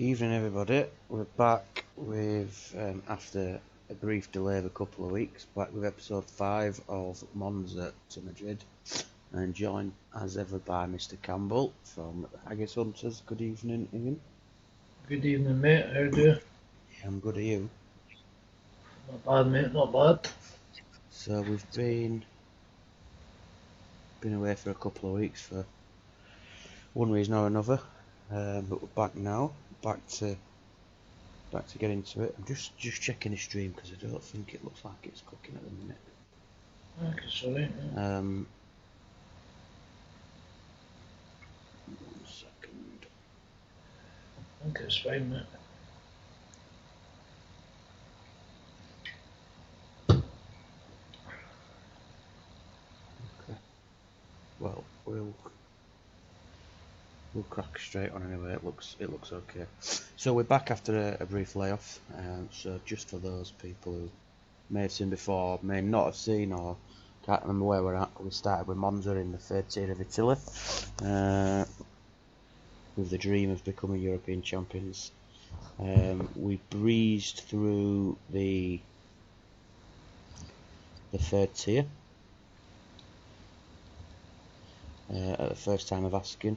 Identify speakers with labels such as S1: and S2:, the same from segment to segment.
S1: Evening, everybody. We're back with, after a brief delay of a couple of weeks, back with episode 5 of Monza to Madrid, and joined as ever by Mr. Campbell from Haggis Hunters. Good evening, Ian.
S2: Good evening, mate. How do you?
S1: Yeah, I'm good. Are you?
S2: Not bad, mate. Not bad.
S1: So we've been away for a couple of weeks for one reason or another, but we're back now. Back to get into it. I'm just checking the stream because I don't think it looks like it's cooking at the minute.
S2: Okay, sorry. Yeah.
S1: 1 second.
S2: I think it's fine, mate.
S1: Okay. Well, we'll crack straight on anyway. It looks okay. So we're back after a brief layoff. So just for those people who may have seen before, may not have seen, or can't remember where we're at, we started with Monza in the third tier of Italy, with the dream of becoming European champions. We breezed through the third tier at the first time of asking,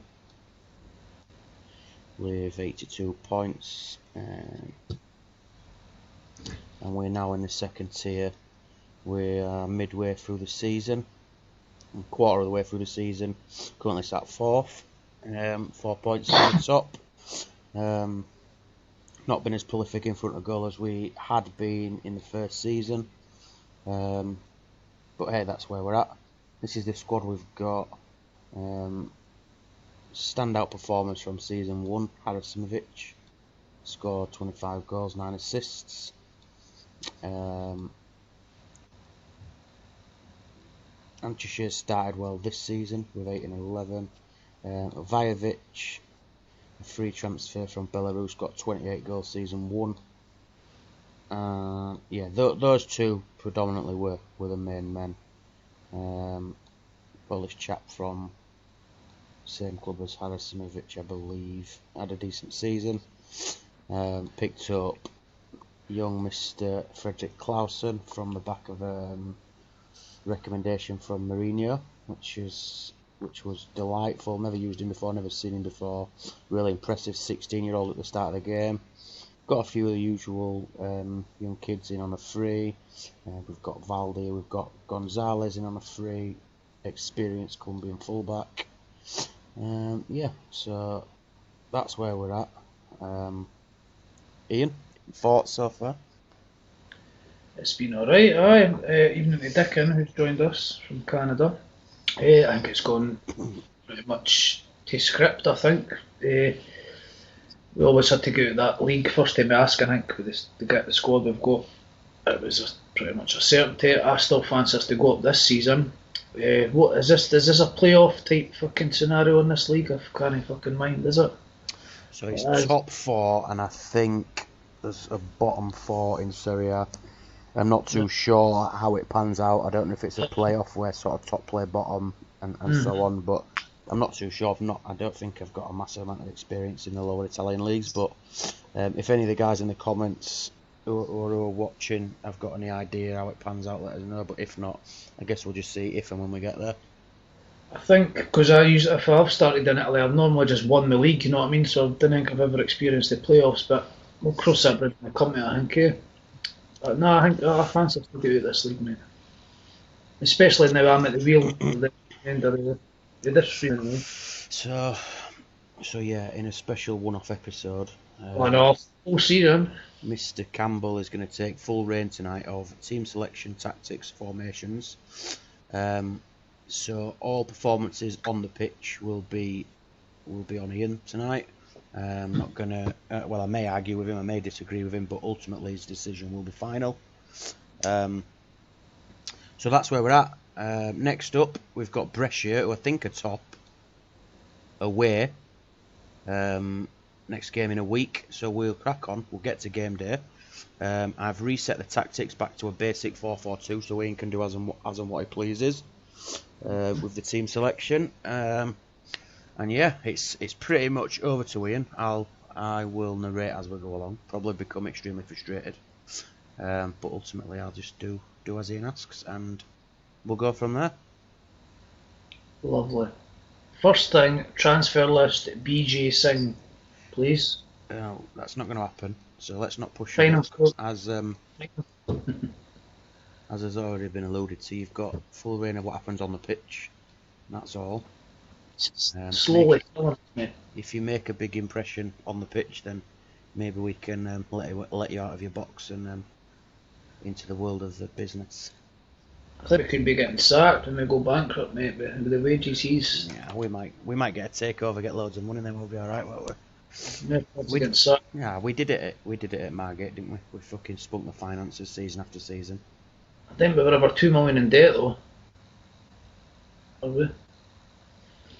S1: with 82 points, and we're now in the second tier. We are midway through the season, a quarter of the way through the season, currently sat 4th, 4 points at the top. Not been as prolific in front of goal as we had been in the first season, but hey, that's where we're at. This is the squad we've got. Standout performance from season 1, Harasimovic scored 25 goals, 9 assists. Antishir started well this season with 8 and 11. Vajovic, a free transfer from Belarus, got 28 goals season 1. Yeah, those two predominantly were the main men. Polish chap from same club as Harasimovic, I believe, had a decent season. Picked up young Mr. Fredrik Clausen from the back of recommendation from Mourinho, which was delightful. Never used him before, never seen him before. Really impressive 16-year-old at the start of the game. Got a few of the usual young kids in on a free. We've got Valdi, we've got Gonzalez in on a free. Experienced Colombian fullback. Yeah, so that's where we're at. Ian, thoughts so far?
S2: It's been alright. Aye. Evening to Dickin, who's joined us from Canada. I think it's gone pretty much to script, I think. We always had to go to that league first time we ask, I think, with this, to get the squad we've got. It was pretty much a certainty. I still fancy us to go up this season. What is this? Is this a playoff type fucking scenario in this league? I can't fucking mind, is it?
S1: So it's top 4, and I think there's a bottom 4 in Serie A. I'm not too sure how it pans out. I don't know if it's a playoff where sort of top play bottom and so on, but I'm not too sure. I don't think I've got a massive amount of experience in the lower Italian leagues, but if any of the guys in the comments who are watching have got any idea how it pans out, let us know. But if not, I guess we'll just see if and when we get there.
S2: I think because if I've started in Italy, I've normally just won the league, you know what I mean? So I don't think I've ever experienced the playoffs, but we'll cross that bridge when we come to it, I think. But no, I think I fancy to do this league, mate. Especially now I'm at the wheel at the end of this season.
S1: So yeah, in a special one-off episode,
S2: full season,
S1: Mr. Campbell is going to take full reign tonight of team selection, tactics, formations. So all performances on the pitch will be on Ian tonight. I'm not gonna. Well, I may argue with him, I may disagree with him, but ultimately his decision will be final. So that's where we're at. Next up, we've got Brescia, who I think are top, away. Next game in a week, so we'll crack on. We'll get to game day. I've reset the tactics back to a basic 4-4-2, so Ian can do as and what he pleases with the team selection. And yeah, it's pretty much over to Ian. I'll I will narrate as we go along. Probably become extremely frustrated, but ultimately I'll just do as Iain asks, and we'll go from there.
S2: Lovely. First thing, transfer list, BJ Singh, please.
S1: That's not going to happen, so let's not push
S2: Fine,
S1: your luck. As has already been alluded to, you've got full reign of what happens on the pitch. That's all.
S2: Slowly killing me.
S1: If you make a big impression on the pitch, then maybe we can let you out of your box and into the world of the business.
S2: I think we could be getting sacked when we go bankrupt, mate, but with the wages he's...
S1: Yeah, we might get a takeover, get loads of money, and then we'll be alright, won't we?
S2: We get sacked.
S1: Yeah, we did it at Margate, didn't we? We fucking spunk the finances season after season.
S2: I think we were over 2 million in debt, though. Are we?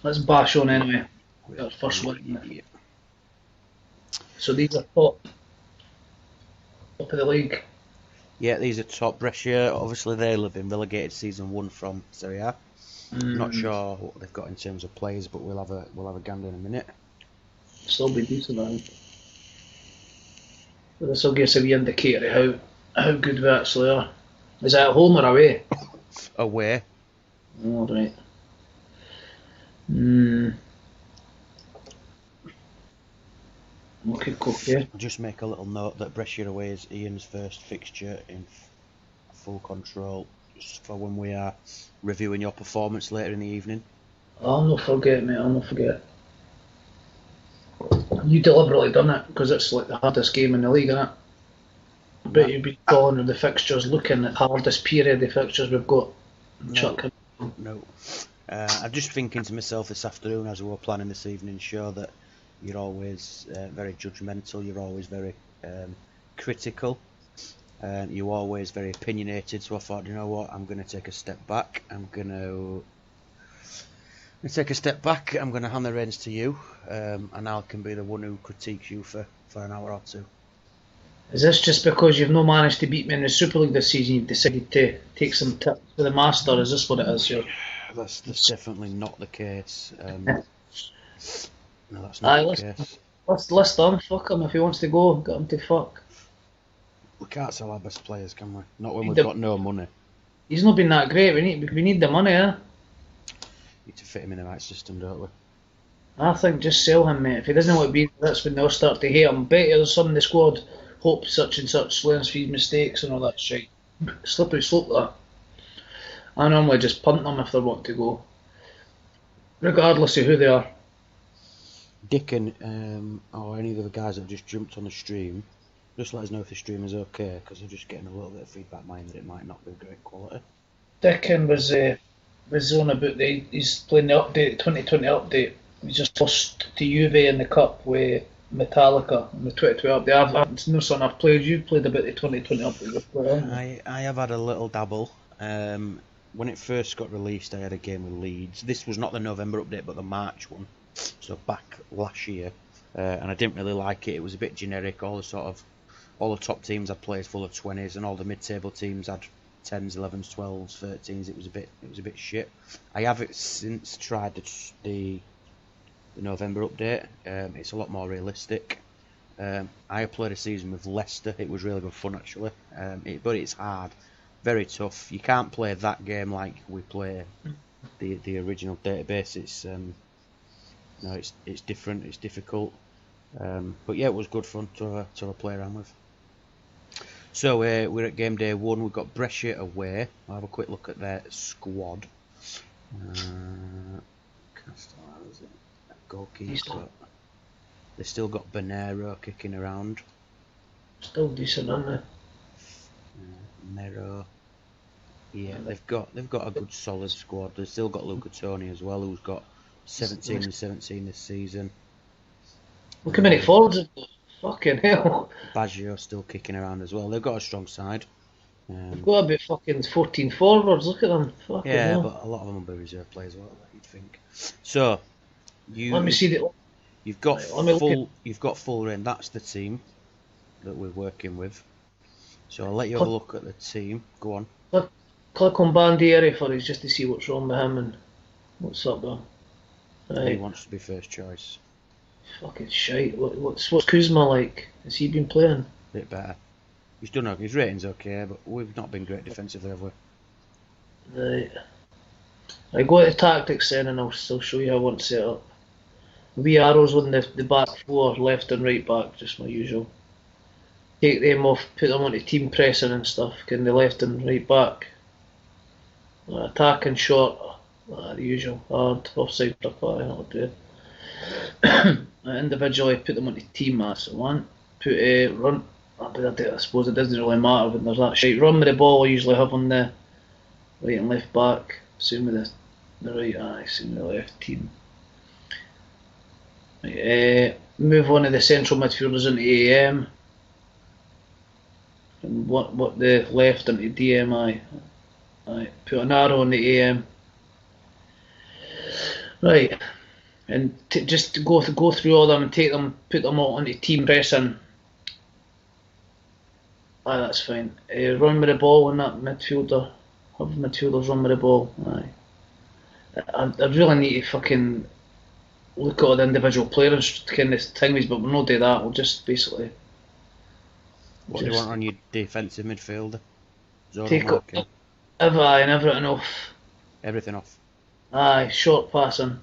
S2: Let's bash on anyway. We got our first win.
S1: Yeah.
S2: So these are top of the league.
S1: Yeah, these are top. Brescia, obviously they'll have been relegated season 1 from Serie A. Not sure what they've got in terms of players, but we'll have a gander in a minute.
S2: Still be decent, I think. But this will give us a wee indicator of how good we actually are. Is that at home or away?
S1: Away.
S2: All right. Okay.
S1: I'll just make a little note that Brescia away is Ian's first fixture in full control, just for when we are reviewing your performance later in the evening.
S2: I'll not forget, mate. I'll not forget. You deliberately done it because it's like the hardest game in the league, isn't it? But you'd be gone with the fixtures, looking at the hardest period of fixtures we've got.
S1: No. I'm just thinking to myself this afternoon as we were planning this evening's show that you're always very judgmental, you're always very critical, you're always very opinionated, so I thought, you know what, I'm going to take a step back, I'm going to hand the reins to you, and I can be the one who critiques you for an hour or two.
S2: Is this just because you've not managed to beat me in the Super League this season, you've decided to take some tips for the Master? Is this what it is?
S1: That's definitely not the case. No, that's not the case.
S2: Let's list him, fuck him, if he wants to go, get him to fuck.
S1: We can't sell our best players, can we? Not when we've got no money.
S2: He's not been that great, we need the money, eh?
S1: Need to fit him in the right system, don't we?
S2: I think just sell him, mate. If he doesn't want to be, that's when they'll start to hate him. Bet you there's some in the squad hope such and such learns from his mistakes and all that shit. Slippery slope that. I normally just punt them if they want to go, regardless of who they are.
S1: Dickon, or any of the guys that have just jumped on the stream, just let us know if the stream is okay, because I'm just getting a little bit of feedback mine that it might not be great quality.
S2: Dickon was on about he's playing the update, 2020 update. We just lost to Juve in the cup with Metallica in the 2020 update. I've played. You played a bit of 2020 update.
S1: I have had a little dabble. When it first got released, I had a game with Leeds. This was not the November update, but the March one. So back last year, and I didn't really like it. It was a bit generic. All the top teams had players full of 20s, and all the mid-table teams had 10s, 11s, 12s, 13s. It was a bit shit. I have since tried the November update. It's a lot more realistic. I played a season with Leicester. It was really good fun actually. But it's hard, very tough. You can't play that game like we play the original database. It's different. It's difficult. But yeah, it was good fun to play around with. So we're at game day 1. We've got Brescia away. I'll have a quick look at their squad. Goalkeeper. They've still got Bonero kicking around.
S2: Still decent, aren't they?
S1: Mero. Yeah, they've got a good solid squad. They've still got Luca Toni as well, who's got 17 and 17 this season.
S2: Look how many forwards they've got. Fucking hell.
S1: Baggio still kicking around as well. They've got a strong side.
S2: They've got about fucking 14 forwards. Look at them. Fucking hell.
S1: But a lot of them will be reserve players, well, you'd think. So
S2: let me see the.
S1: You've got full reign. That's the team that we're working with. So I'll let you have a look at the team. Go on.
S2: Click on Bandieri for us just to see what's wrong with him and what's up there. Right.
S1: He wants to be first choice.
S2: Fucking shite. What's Kuzma like? Has he been playing?
S1: Bit better. He's done okay. His rating's okay, but we've not been great defensively, have we?
S2: Right. I go to tactics then, and I'll still show you how I want to set up. Wee arrows on the back four, left and right back, just my usual. Take them off, put them onto team pressing and stuff. Can the left and right back. Attack and short, the usual. Hard, offside, reply, that'll do. Individually, put them onto team, that's the one. Put a run. I suppose it doesn't really matter when there's that shite. Run with the ball, I usually have on the right and left back. Same with the right, same with the left team. Move on to the central midfielders into AM. And what the left into DMI. Put an arrow on the AM. Right. And just go through all them and take them, put them all into team pressing. That's fine. Run with the ball on that midfielder. Have midfielders run with the ball. I really need to fucking look at all the individual players kind of things, but we'll not do that. We'll just basically.
S1: What do you want on your defensive midfielder?
S2: Take everything off.
S1: Everything off.
S2: Aye, short passing.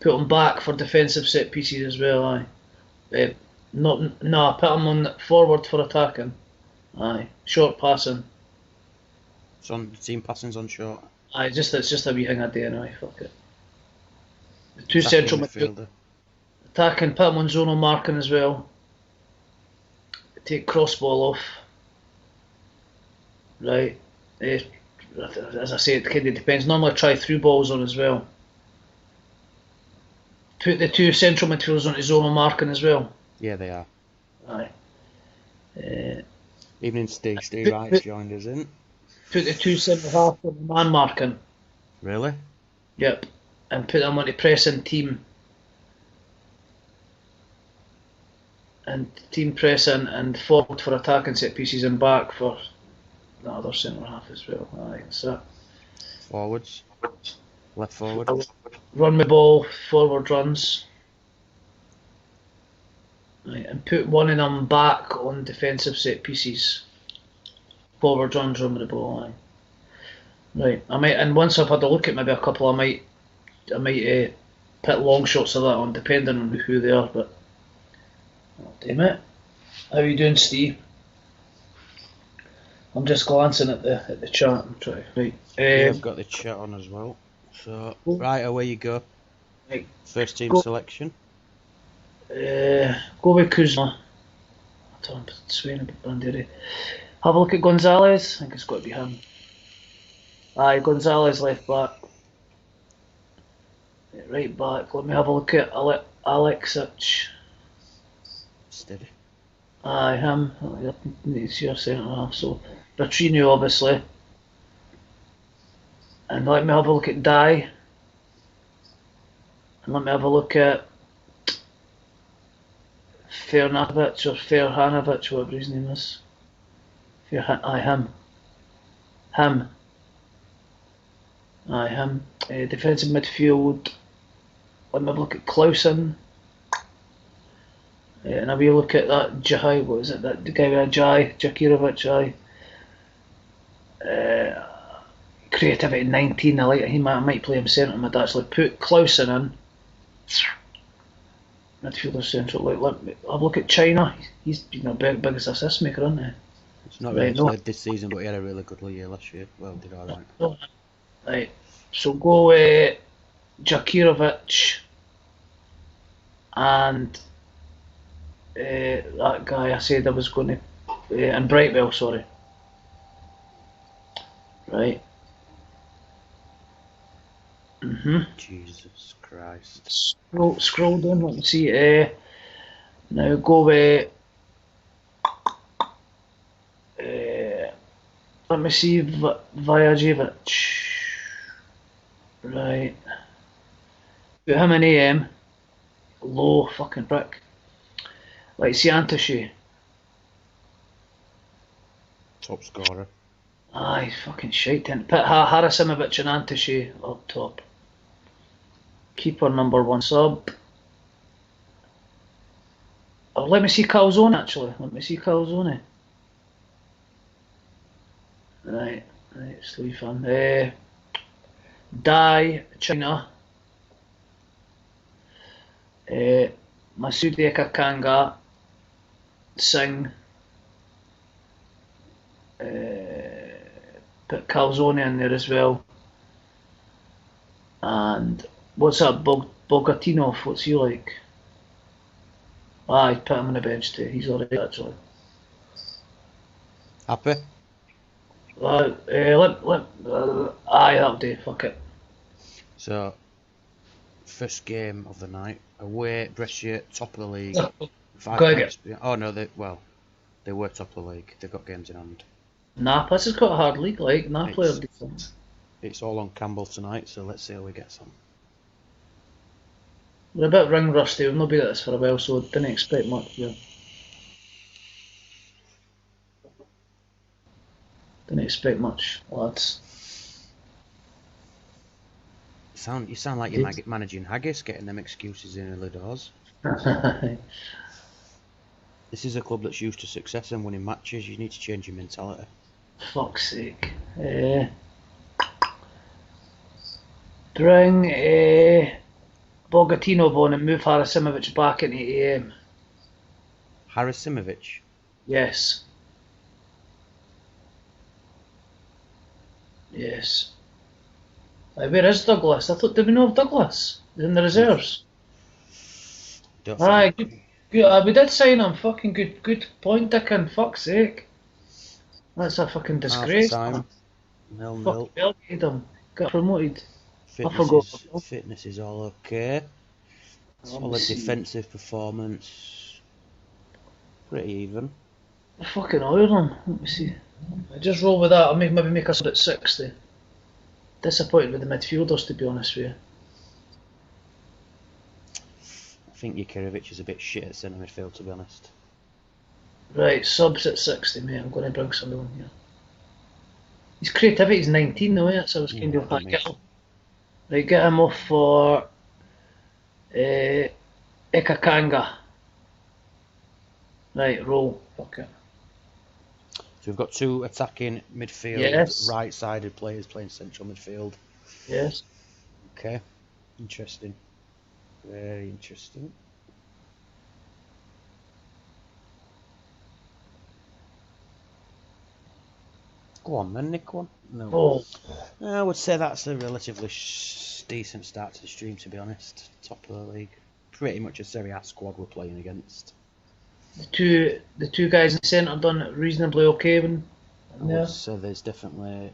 S2: Put them back for defensive set pieces as well. Aye. Put them on forward for attacking. Aye, short passing.
S1: So on team passing's on short.
S2: Aye, it's just a wee thing I do anyway. Fuck it. The two central midfielder. Attacking, put them on zonal marking as well. Take cross ball off. Right. As I say, it kind of depends. Normally try through balls on as well. Put the two central midfielders onto zonal marking as well.
S1: Yeah, they are.
S2: Aye.
S1: Evening, Steve Wright's joined us in.
S2: Put the two centre half on man marking.
S1: Really?
S2: Yep. And put them onto pressing team. And team pressing and forward for attacking set pieces and back for the other centre half as well. Aye, so.
S1: Forwards. Left forward.
S2: Run the ball, forward runs. Right, and put one of them back on defensive set pieces. Forward runs, run with the ball. Aye. Right, and once I've had a look at maybe a couple, I might put long shots of that on, depending on who they are. But oh, damn it, how are you doing, Steve? I'm just glancing at the chat. Right,
S1: I've got the chat on as well. So right, away you go.
S2: Right,
S1: first team selection.
S2: Go with Kuzma. I don't know, swaying a bit Banderi. Have a look at Gonzalez. I think it's got to be him. Aye, Gonzalez left back. Right back. Let me have a look at Alexic.
S1: Steady.
S2: Aye, him. He's your centre half. So Bertrino, obviously. And let me have a look at Dye. And let me have a look at Fernanovic or Ferhanovic, whatever his name is. Aye, him. Aye, him. Defensive midfield. Let me have a look at Clausen. And have a look at that Jai. What is it? That the guy with a Jai, Jakirovic. Aye. Creativity 19. I like it. I might play him centre mid. Actually, put Clausen in. Midfielder central. Let me have a look at China. He's been a biggest assist maker, isn't he?
S1: It's not really played this season, but he had a really good year last year. Well, did alright.
S2: Right. So go with Jakirovic and that guy I said I was going to, and Brightwell, sorry. Right.
S1: Jesus Christ.
S2: Scroll down, let me see. Now go with. Let me see Vajajevic. Right. Put him in AM. Low fucking prick. Like, see Antashi.
S1: Top scorer.
S2: Aye, fucking shite. Put Harasimovic and Antashi up top. Keeper number one sub. Oh, let me see Calzone actually. Let me see Calzone. Right, let's leave him. Dai, China. Masude Kakanga. Singh. Put Calzone in there as well. And what's that, Bogatinov? What's he like? Aye, put him on the bench too. He's alright actually.
S1: Happy?
S2: Aye, that'll do. Fuck it.
S1: So, first game of the night. Away, Brescia, top of the league. 5
S2: Go
S1: points. Oh no, they were top of the league. They've got games in hand.
S2: This has got a hard league, like Napoli are decent.
S1: It's all on Campbell tonight, so let's see how we get some.
S2: We're a bit ring rusty. We've not been at this for a while, so didn't expect much here. Didn't expect much, lads.
S1: You sound like you're managing Haggis, getting them excuses in early doors. This is a club that's used to success and winning matches. You need to change your mentality.
S2: Fuck's sake. Bring Bogatinov on and move Harasimovic back into AM.
S1: Harasimovic?
S2: Yes. Yes. Where is Douglas? I thought, did we know of Douglas? He's in the reserves. Aye, good. We did sign him. Fucking good point, Dickon. Fuck's sake. That's a fucking disgrace.
S1: Half time. 0-0.
S2: Fucking him. Got promoted.
S1: Fitness is all okay. Solid defensive performance. Pretty even.
S2: I fucking oiled him. Let me see. I just roll with that. I'll maybe make us at 60. Disappointed with the midfielders, to be honest with you.
S1: I think Jukanovic is a bit shit at centre midfield, to be honest.
S2: Right, subs at 60, mate. I'm going to bring somebody on here. His creativity's 19 though, yeah, so I was kind of like, right, get him off for Ikakanga. Right, roll. Fuck it.
S1: So we've got 2 attacking midfield, right-sided players playing central midfield.
S2: Yes.
S1: Okay, interesting. Very interesting. Go on then, Nick, one. No.
S2: Oh.
S1: I would say that's a relatively decent start to the stream, to be honest. Top of the league. Pretty much a Serie A squad we're playing against.
S2: The two guys in the centre done reasonably okay.
S1: So there's definitely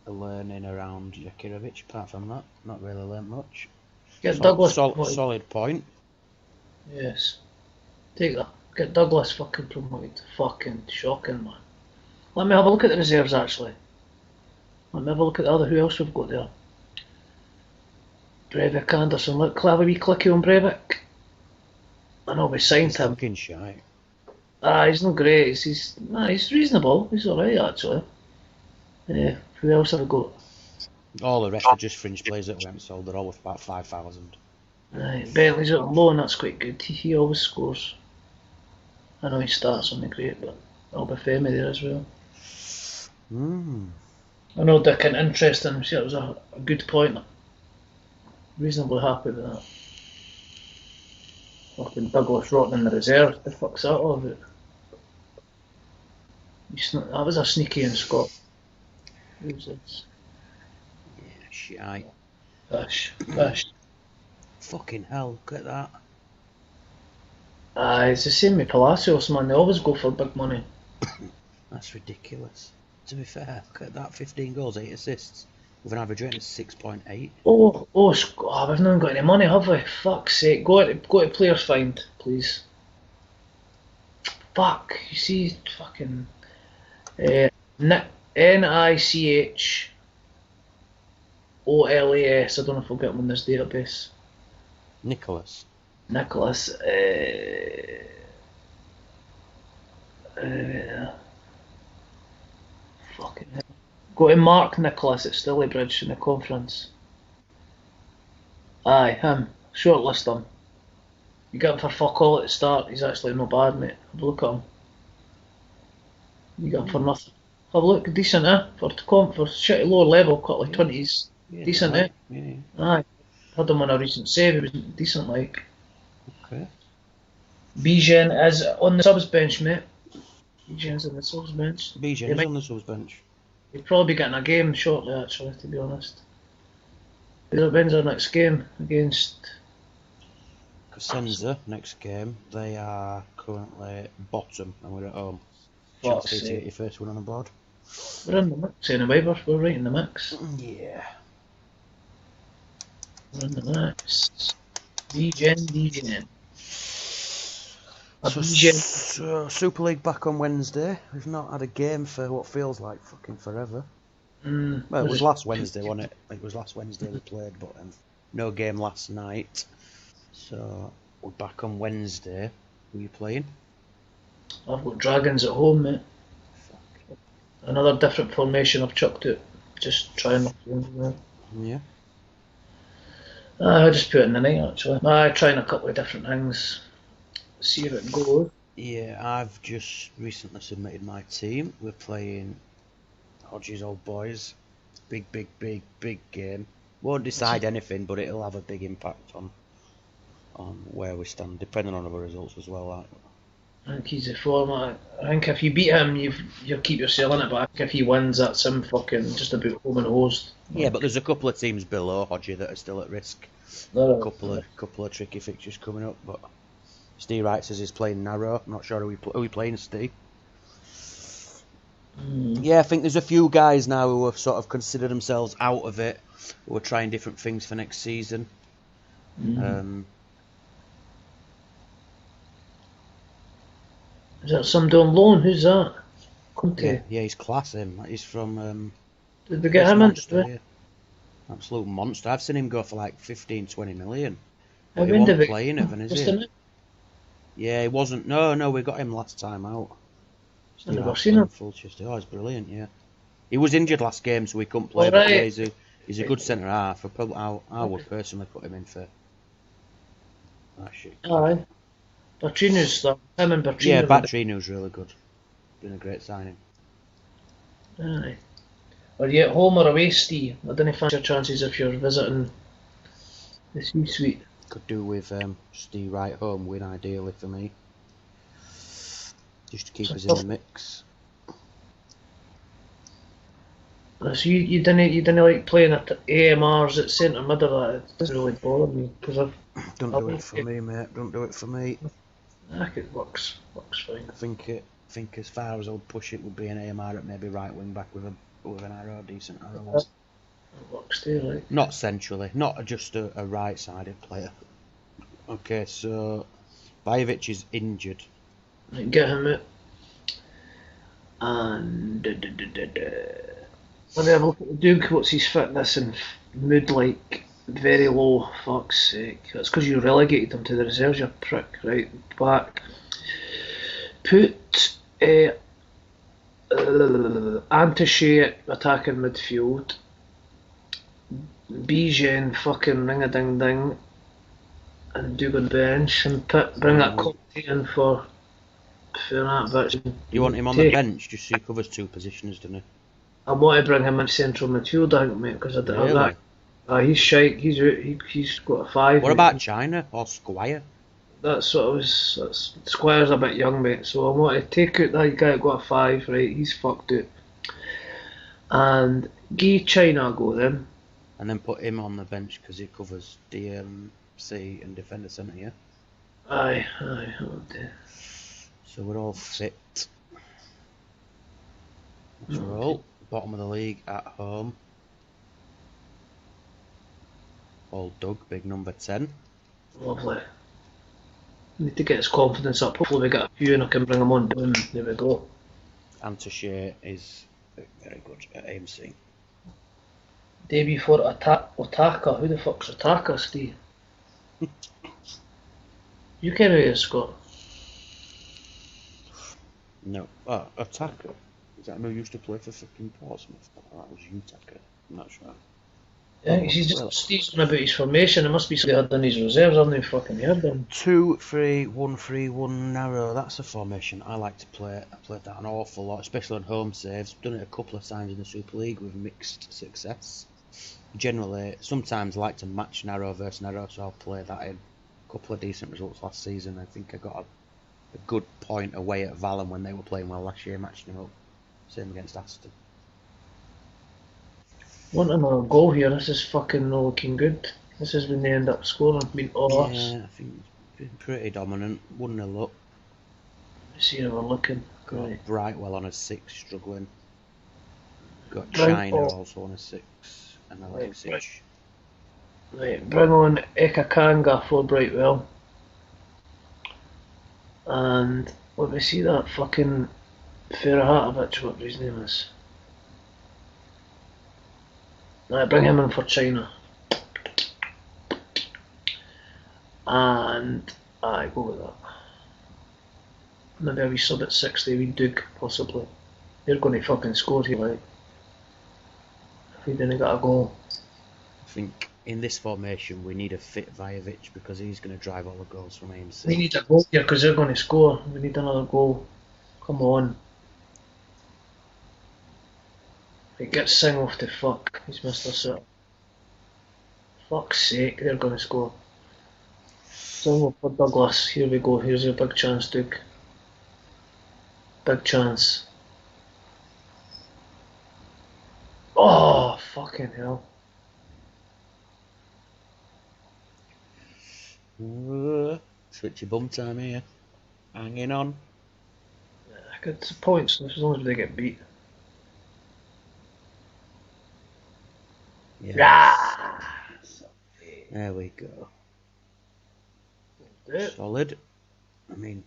S1: a learning around Jukanovic. Apart from that, not really learnt much.
S2: Get Douglas.
S1: Solid point.
S2: Yes. Take that. Get Douglas fucking promoted. Fucking shocking, man. Let me have a look at the reserves, actually. Let me have a look at the other. Who else we've got there? Breivik, Anderson. Look, clever wee clicky on Breivik. I know we signed him.
S1: Fucking shy.
S2: He's not great. He's reasonable. He's alright, actually. Who else have we got?
S1: All the rest are just fringe players that we haven't sold. They're all worth about 5,000.
S2: Right, Bentley's at loan. That's quite good. He always scores. I know his stats aren't great, but Albafemi there as well. I know Dickon, interesting. See, that was a good point. Reasonably happy with that. Fucking Douglas rotting in the reserve. The fuck's that all about? That was a sneaky in Scott. Who's this?
S1: Yeah, shite.
S2: Fish.
S1: Fucking hell, look at that.
S2: It's the same with Palacios, man. They always go for big money.
S1: That's ridiculous. To be fair, look at that. 15 goals, 8 assists. With an average rating of 6.8.
S2: We've not got any money, have we? Fuck's sake. Go to Players Find, please. Fuck. You see, fucking... NICHOLAS. I don't know if we'll get him on this database.
S1: Nicholas.
S2: Fucking hell. Go to Mark Nicholas at Stillybridge in the conference. Aye, him. Shortlist him. You get him for fuck all at the start. He's actually not bad, mate. Have a look at him. You get him for nothing. Have a look, decent, eh? For shitty lower level, cut like 20s.
S1: Yeah,
S2: Decent,
S1: right.
S2: eh?
S1: Yeah.
S2: Aye. Had him on a recent save. He was decent, like.
S1: Okay.
S2: Bijan is on the subs bench, mate. Bijan's on the subs bench.
S1: Bijan is on the subs bench.
S2: He'll probably be getting a game shortly, actually, to be honest. When's our next game? Against
S1: Cosenza, next game. They are currently bottom, and we're at home.
S2: Fuck's
S1: Chelsea to
S2: sake.
S1: get your first win on the board.
S2: We're in the mix anyway, we're right in the mix.
S1: Yeah.
S2: We're in the mix. Bijan.
S1: So Super League back on Wednesday. We've not had a game for what feels like fucking forever. Well, it was last Wednesday, wasn't it? It was last Wednesday we played, but no game last night. So we're back on Wednesday. Who are you playing?
S2: I've got Dragons at home, mate.
S1: Fuck.
S2: Another different formation I've chucked it. Just trying not.
S1: Yeah.
S2: I just put it in the night, actually. Trying a couple of different things. See if it goes.
S1: Yeah, I've just recently submitted my team. We're playing Hodges Old Boys. Big game. Won't decide anything, but it'll have a big impact on where we stand, depending on other results as well.
S2: I think he's the format. I think if you beat him, you'll keep yourself in it, but I think if he wins, that's him fucking just about home and hosed.
S1: Yeah, but there's a couple of teams below Hodgie that are still at risk. A couple of tricky fixtures coming up, but Steve Wright says he's playing narrow. I'm not sure who we playing, Steve. Yeah, I think there's a few guys now who have sort of considered themselves out of it, who are trying different things for next season.
S2: Is that somebody on loan? Who's that? Conte.
S1: Yeah, he's class him. He's from
S2: Did we get him into it?
S1: Yeah. Absolute monster. I've seen him go for like 15-20 million.
S2: How
S1: But he
S2: when did
S1: wasn't
S2: we
S1: playing it, is
S2: just
S1: he?
S2: a minute?
S1: Yeah, he wasn't. No, we got him last time out.
S2: I've never seen him.
S1: Full chest. Oh, he's brilliant. Yeah, he was injured last game, so he couldn't play.
S2: Alright.
S1: But yeah, he's a good centre half. I would personally put him in for. Ah, shit.
S2: Aye. Bertrino's stuff. Him and Bertrino.
S1: Yeah, Batrino's really good. Been a great signing.
S2: Aye. Are you at home or away, Steve? I don't fancy your chances if you're visiting the C-suite.
S1: Could do with Steve Wright home win ideally for me. Just to keep us in the mix.
S2: So you didn't like playing at AMRs at centre middle. That doesn't really bother me because
S1: Don't do it for me, mate. Don't do it for me.
S2: I think it works fine.
S1: I think as far as I'd push it would be an AMR at maybe right wing back with an arrow, decent arrow.
S2: It works too, like.
S1: Not centrally, not just a right-sided player. Okay, so Bajovic is injured.
S2: Right, get him out. And let me have a look at the Duke. What's his fitness and mood like? Very low. Fuck's sake. That's because you relegated him to the reserves, you prick. Right, back. Put Antichet attacking midfield. Bijan fucking ring a ding ding. And Duke on bench. And bring that Conte in for that bitch.
S1: You want him on the bench just so he covers two positions, doesn't he?
S2: I want to bring him in central midfield, I think, mate, because I don't have
S1: Really?
S2: that. He's shite. He's got a 5.
S1: What
S2: mate.
S1: about China or Squire?
S2: That's what I was. Squire's a bit young, mate, so I want to take out that guy who got a 5, right? He's fucked it. And give China a go then.
S1: And then put him on the bench because he covers DMC and defender centre, yeah?
S2: Aye, oh dear.
S1: So we're all fit. Let's roll. Bottom of the league at home. Old Doug, big number 10.
S2: Lovely. Need to get his confidence up. Hopefully we get a few and I can bring him on. Boom, there we go.
S1: Antichet is very good at AMC.
S2: Debut for Otaka. Who the fuck's Otaka, Steve? You came out here, Scott.
S1: No. Oh, Attacker. Is that who used to play for fucking Portsmouth? Oh, that was Utaka. I'm not sure.
S2: Yeah, he's just teasing about his formation. It must be somebody had done his reserves. I've never fucking heard them.
S1: 2-3-1-3-1 narrow. That's a formation I like to play. I played that an awful lot, especially on home saves. Done it a couple of times in the Super League with mixed success. Generally, sometimes I like to match narrow versus narrow, so I'll play that in. A couple of decent results last season. I think I got a good point away at Valen when they were playing well last year, matching them up. Same against Aston.
S2: Want another goal here. This is fucking not looking good. This is when they end up scoring.
S1: Yeah, I think it's been pretty dominant. 1-0 up.
S2: See how we're looking.
S1: Got
S2: Right.
S1: Brightwell on a 6, struggling. Got China also on a 6, and Alexic.
S2: Right, bring on Ekakanga for Brightwell. And let me see that fucking Ferahatovic, what his name is. Right, bring him in for China. And I go with that. Maybe a wee sub at 60, a wee Duke, possibly. They're going to fucking score here, like. If we didn't get a goal.
S1: I think in this formation we need a fit Vajovic because he's going to drive all the goals from AMC.
S2: We need a goal here because they're going to score. We need another goal. Come on. It gets Singh off to fuck. He's missed us out. Fuck's sake, they're going to score. Singh for Douglas. Here we go. Here's your big chance, Duke. Big chance. Oh, fucking hell.
S1: Switchy bum time here. Hanging on.
S2: Good points as long as they get beat.
S1: Yes. There we go. Solid. I mean,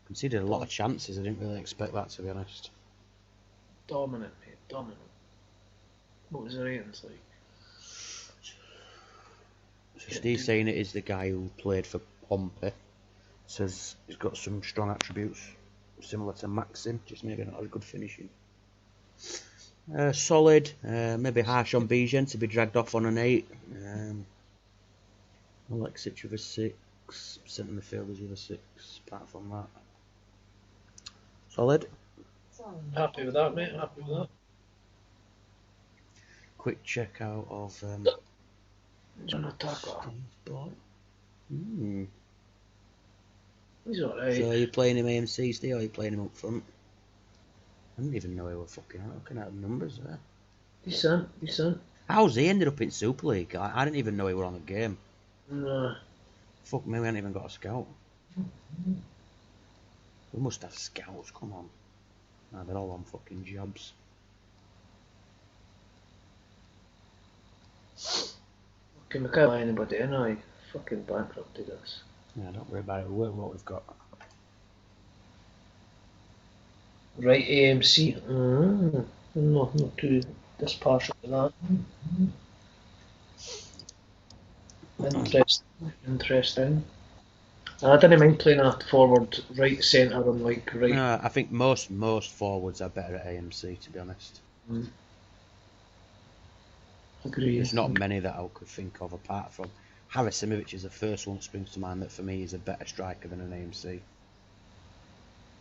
S1: conceded a lot of chances. I didn't really expect that, to be honest.
S2: Dominant, mate. Dominant. What was the ratings like?
S1: So Steve saying it is the guy who played for Pompey. Says he's got some strong attributes similar to Maxim, just maybe not as good finishing. Solid, maybe harsh on Bijan to be dragged off on an 8. Alexic with a 6, centre midfielders with a 6, apart from that. Solid.
S2: Happy with that, mate. Happy with that.
S1: Quick check out of
S2: John Attacker. He's alright.
S1: So are you playing him AMC still, or are you playing him up front? I didn't even know he were fucking looking at the numbers there.
S2: Decent.
S1: How's he ended up in Super League? I didn't even know he were on the game.
S2: Nah.
S1: Fuck me, we haven't even got a scout. We must have scouts, come on. Nah, they're all on fucking jobs.
S2: Okay, we can't buy anybody in, I fucking bankrupted us.
S1: Yeah, don't worry about it, we'll work what we've got.
S2: Right, AMC. No, not too dispartial to that. Interesting. I didn't mind playing a forward, right centre, and like right.
S1: I think most forwards are better at AMC, to be honest.
S2: Agree.
S1: There's not many that I could think of apart from Haris Simovic is the first one that springs to mind that for me is a better striker than an AMC.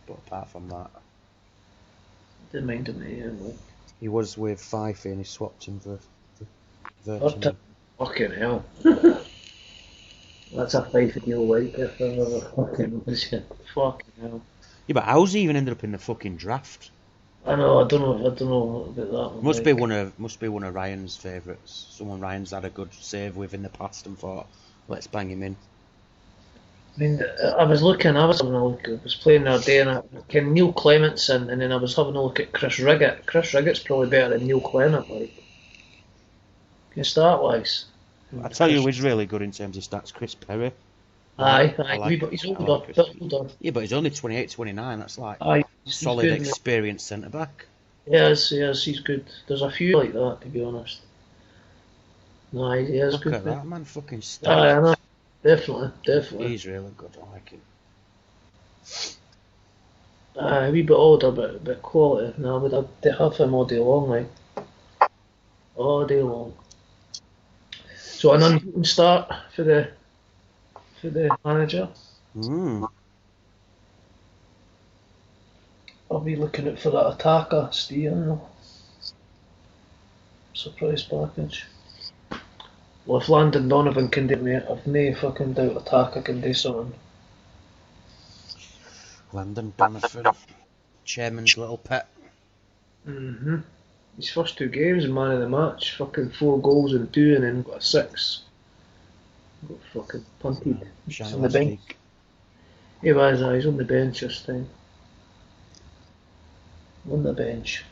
S1: But apart from that,
S2: didn't mind him anyway.
S1: He was with Fife and he swapped him for Verton.
S2: Fucking hell. That's a Fife deal, like, if I've ever fucking was it. Fucking hell.
S1: Yeah, but how's he even ended up in the fucking draft?
S2: I know, I don't know about that one.
S1: Must be one of Ryan's favourites. Someone Ryan's had a good save with in the past and thought, let's bang him in.
S2: I mean, I was having a look, I was playing the other day and I came Neil Clements in, and then I was having a look at Chris Riggett. Chris Riggett's probably better than Neil Clement, like. Start wise.
S1: I tell you who's really good in terms of stats, Chris Perry.
S2: Aye, but he's older.
S1: Yeah, but he's only 28, 29, that's like solid
S2: good,
S1: experienced centre back.
S2: Yes, he's good. There's a few like that, to be honest. No, he is
S1: Look
S2: good.
S1: Look at that man, fucking stats.
S2: Aye, I know. Definitely.
S1: He's really good, I like him.
S2: A wee bit older, but quality. No, I would have him all day long, like. All day long. So an unbeaten start for the manager. I'll be looking out for that attacker, Steve. Surprise package. Well, if Landon Donovan can do it, I've no fucking doubt attacker can do something.
S1: Landon Donovan, chairman's little pet.
S2: His first 2 games, man of the match, fucking 4 goals and 2, and then got a 6. Got fucking punted. He's on the bench. He was, he's on the bench this time. On the bench.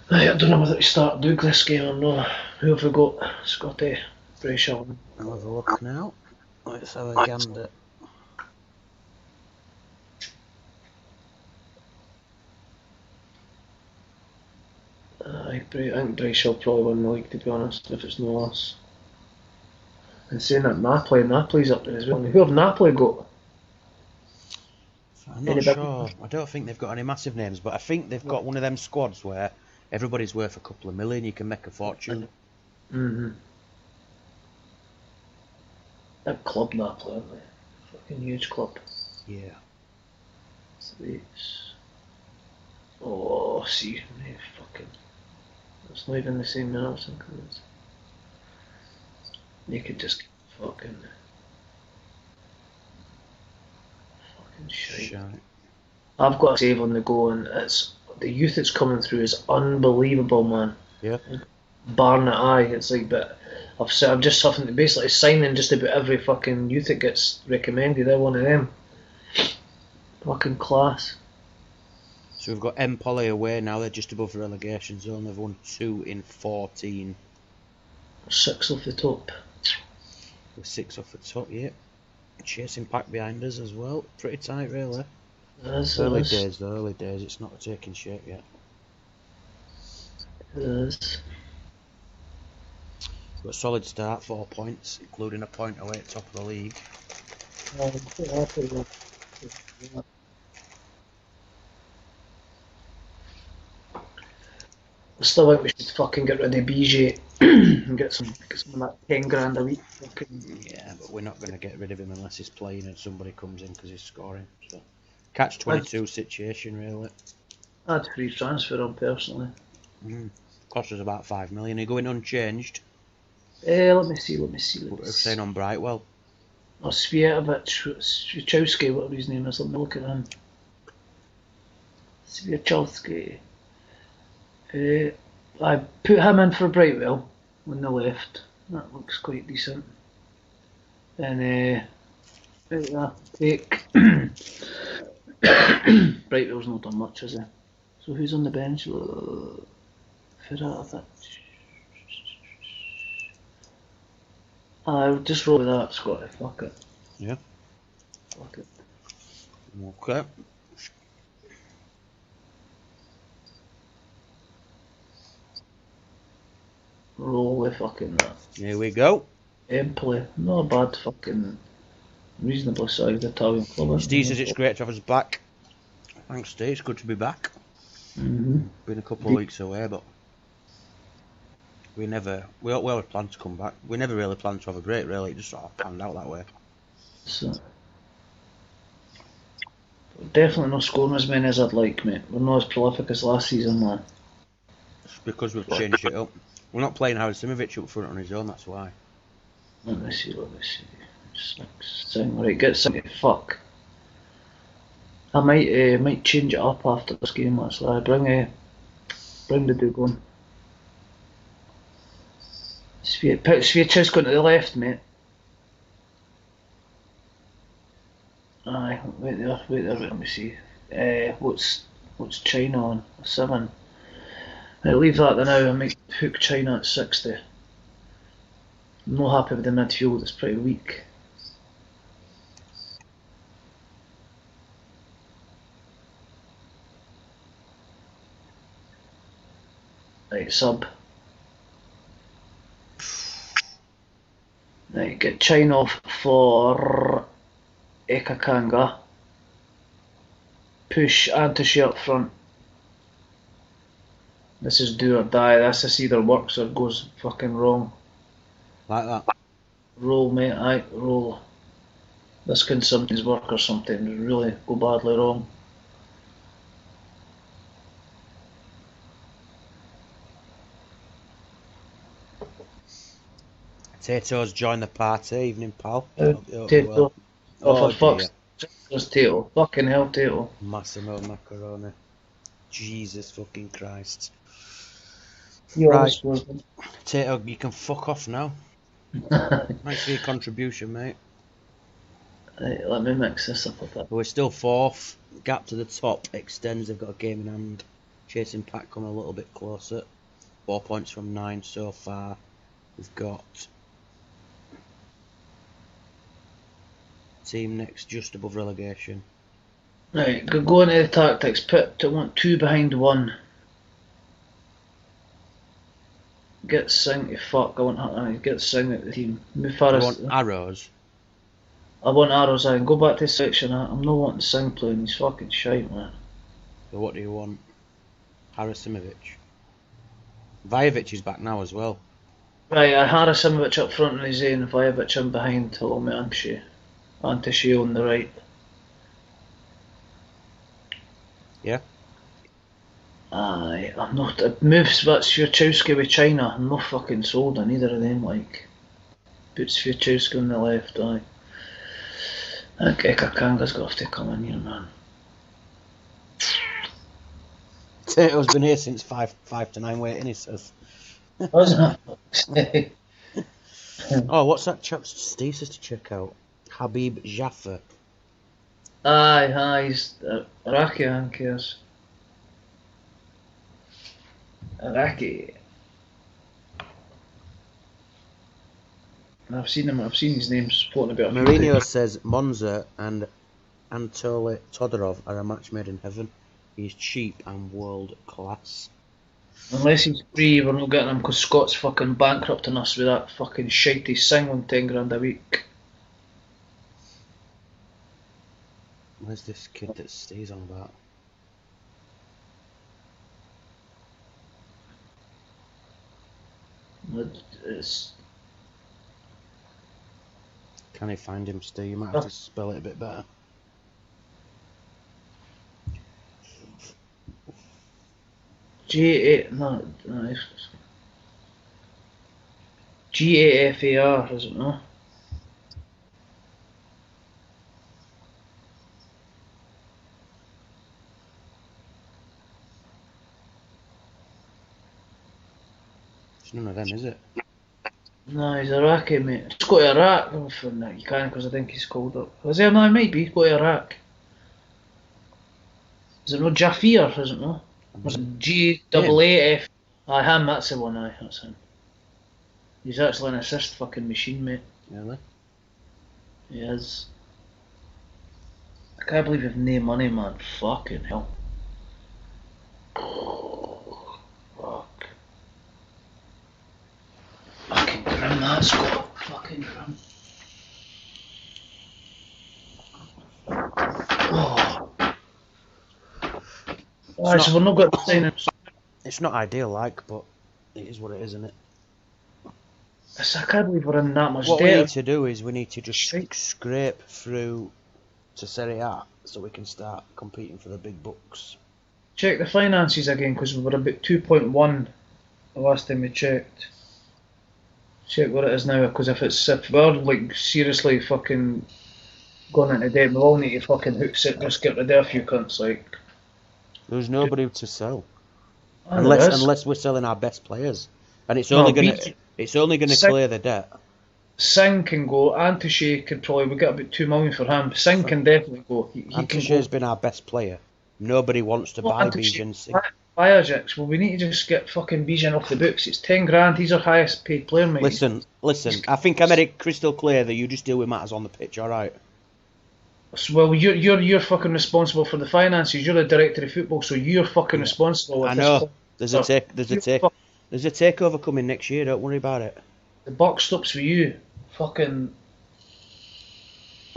S2: I don't know whether to start Douglas game or not. Who have we got? Scotty, Brayshaw.
S1: I'll have a look now. Let's have a gander.
S2: I think Brayshaw probably won the league, to be honest, if it's no us. And saying that Napoli's up there as well. Who have Napoli got?
S1: I'm not sure. I don't think they've got any massive names, but I think they've got one of them squads where everybody's worth a couple of million. You can make a fortune.
S2: That club Napoli, aren't they? Fucking huge club.
S1: Yeah.
S2: Oh, see, fucking. It's not even the same minutes and colours. You could just fucking shite. I've got a save on the go, and it's the youth that's coming through is unbelievable, man.
S1: Yeah.
S2: Barring at eye, it's like, but I'm just having to basically signing just about every fucking youth that gets recommended. They're one of them. Fucking class.
S1: So we've got Empoli away now. They're just above the relegation zone. They've won 2 in 14.
S2: 6 off the top.
S1: With 6 off the top, yeah. Chasing pack behind us as well. Pretty tight, really. Early days, though. Early days. It's not taking shape yet.
S2: It is.
S1: Got a solid start, 4 points, including a point away at top of the league.
S2: I still think we should fucking get rid of BJ and get some of that 10 grand a week.
S1: Yeah, but we're not going to get rid of him unless he's playing and somebody comes in because he's scoring. So, catch-22 situation, really.
S2: I'd free transfer him personally.
S1: Cost us about 5 million. Are you going unchanged?
S2: Let me see.
S1: Saying on Brightwell.
S2: Or Sviatowski, whatever his name is. Let me look at him. Sviatowski. I put him in for Brightwell on the left. That looks quite decent. And take Brightwell's not done much, has he? So who's on the bench? I'll just roll with that, Scotty. Fuck it.
S1: Yeah.
S2: Fuck it.
S1: Okay.
S2: Roll with fucking that.
S1: Here we go.
S2: Empoli, not a bad fucking reasonably sized Italian club.
S1: Steve says it's great to have us back. Thanks, Steve. It's good to be back. Been a couple of weeks away, but we always planned to come back. We never really planned to have a break, really. It just sort of panned out that way.
S2: So, definitely not scoring as many as I'd like, mate. We're not as prolific as last season, man.
S1: It's because we've changed it up. We're not playing Harasimovic up front on his own, that's why.
S2: Let me see. Just saying, right, get some fuck. I might change it up after this game, actually. Bring the dude on. Sviatowski's going to the left, mate. Aye, wait there, let me see. What's China on? 7. Right, leave that there now. I might hook China at 60. I'm not happy with the midfield, it's pretty weak. Right, sub. Right, get China off for Ekakanga. Push Antoshi up front. This is do or die. This either works or goes fucking wrong.
S1: Like that.
S2: Roll, mate, aye, roll. This can something's work or something really go badly wrong.
S1: Tato's joined the party, evening pal.
S2: Tato. Oh,
S1: Oh
S2: for fuck's
S1: dear.
S2: sake, there's Tato. Fucking hell, Tato.
S1: Massimo macaroni. Jesus fucking Christ.
S2: He
S1: Right,
S2: always was.
S1: Tato, you can fuck off now. Thanks for your contribution, mate.
S2: Right, let me mix this up a bit.
S1: We're still fourth. Gap to the top extends. They've got a game in hand. Chasing Pack coming a little bit closer. 4 points from 9 so far. We've got team next just above relegation.
S2: Right, go into the tactics. I want 2 behind 1. Get Singh to fuck. I want get Singh at the team. Move far
S1: I
S2: as
S1: want arrows.
S2: I want arrows. I can go back to section. I'm not wanting Singh playing. He's fucking shite, man.
S1: So what do you want? Harasimovic. Vajovic is back now as well.
S2: Right, Harasimovic up front in his own, Vajovic in behind, Tolomi Anshi. Antishi on the right.
S1: Yeah?
S2: Aye, I'm not. It moves Swiatkowski with China. I'm not fucking sold on either of them, like. Puts Swiatkowski on the left, aye. I think Ekakanga's got to come in here, man.
S1: Tato's been here since 5 to 9 waiting, he says.
S2: Wasn't it?
S1: Oh, what's that chap's status to check out? Habib Jaffa.
S2: Aye, he's Iraqi, I think he is. Iraqi. I've seen his name floating about.
S1: Mourinho says Monza and Anatoly Todorov are a match made in heaven. He's cheap and world class.
S2: Unless he's free, we're not getting him because Scott's fucking bankrupting us with that fucking shitey sing on 10 grand a week.
S1: Where's this kid that stays on about?
S2: It's
S1: Can I find him, Steve? You might have to spell it a bit better.
S2: Gafar, is it no?
S1: It's none of them, is it?
S2: No, he's Iraqi, mate. He's got to Iraq. Oh, for no, you can't because I think he's called up. Is he? No, he might be. He's got to Iraq. Is it no Jafir? Is it no? Was it G-A-A-F? Aye, him, that's the one, aye, that's him. He's actually an assist fucking machine, mate.
S1: Really?
S2: He is. I can't believe you've no money, man. Fucking hell. Fuck. Fucking grim, that Scott. Fucking grim. Oh. Alright, so we're not got the signings.
S1: It's not ideal, like, but it is what it is, isn't it?
S2: I can't believe we're in that much
S1: What we
S2: debt.
S1: need to do is we need to just scrape through to Serie A so we can start competing for the big bucks.
S2: Check the finances again because we were about 2.1 the last time we checked. Check what it is now because if we're like seriously fucking going into debt, we all need to fucking hooks it, just get rid of a few cunts like.
S1: There's nobody to sell
S2: Oh,
S1: unless we're selling our best players, and it's only gonna clear the debt.
S2: Singh can go. Antishi could probably we get about 2 million for him. Singh can definitely go. He can go.
S1: Antishi's been our best player. Nobody wants to buy Bijan Singh.
S2: Ajax. Well, we need to just get fucking Bijan off the books. It's 10 grand. He's our highest paid player, mate.
S1: Listen. I think I made it crystal clear that you just deal with matters on the pitch. All right.
S2: Well, you're fucking responsible for the finances. You're the director of football, so you're fucking responsible.
S1: I know. There's a takeover coming next year. Don't worry about it.
S2: The buck stops for you. Fucking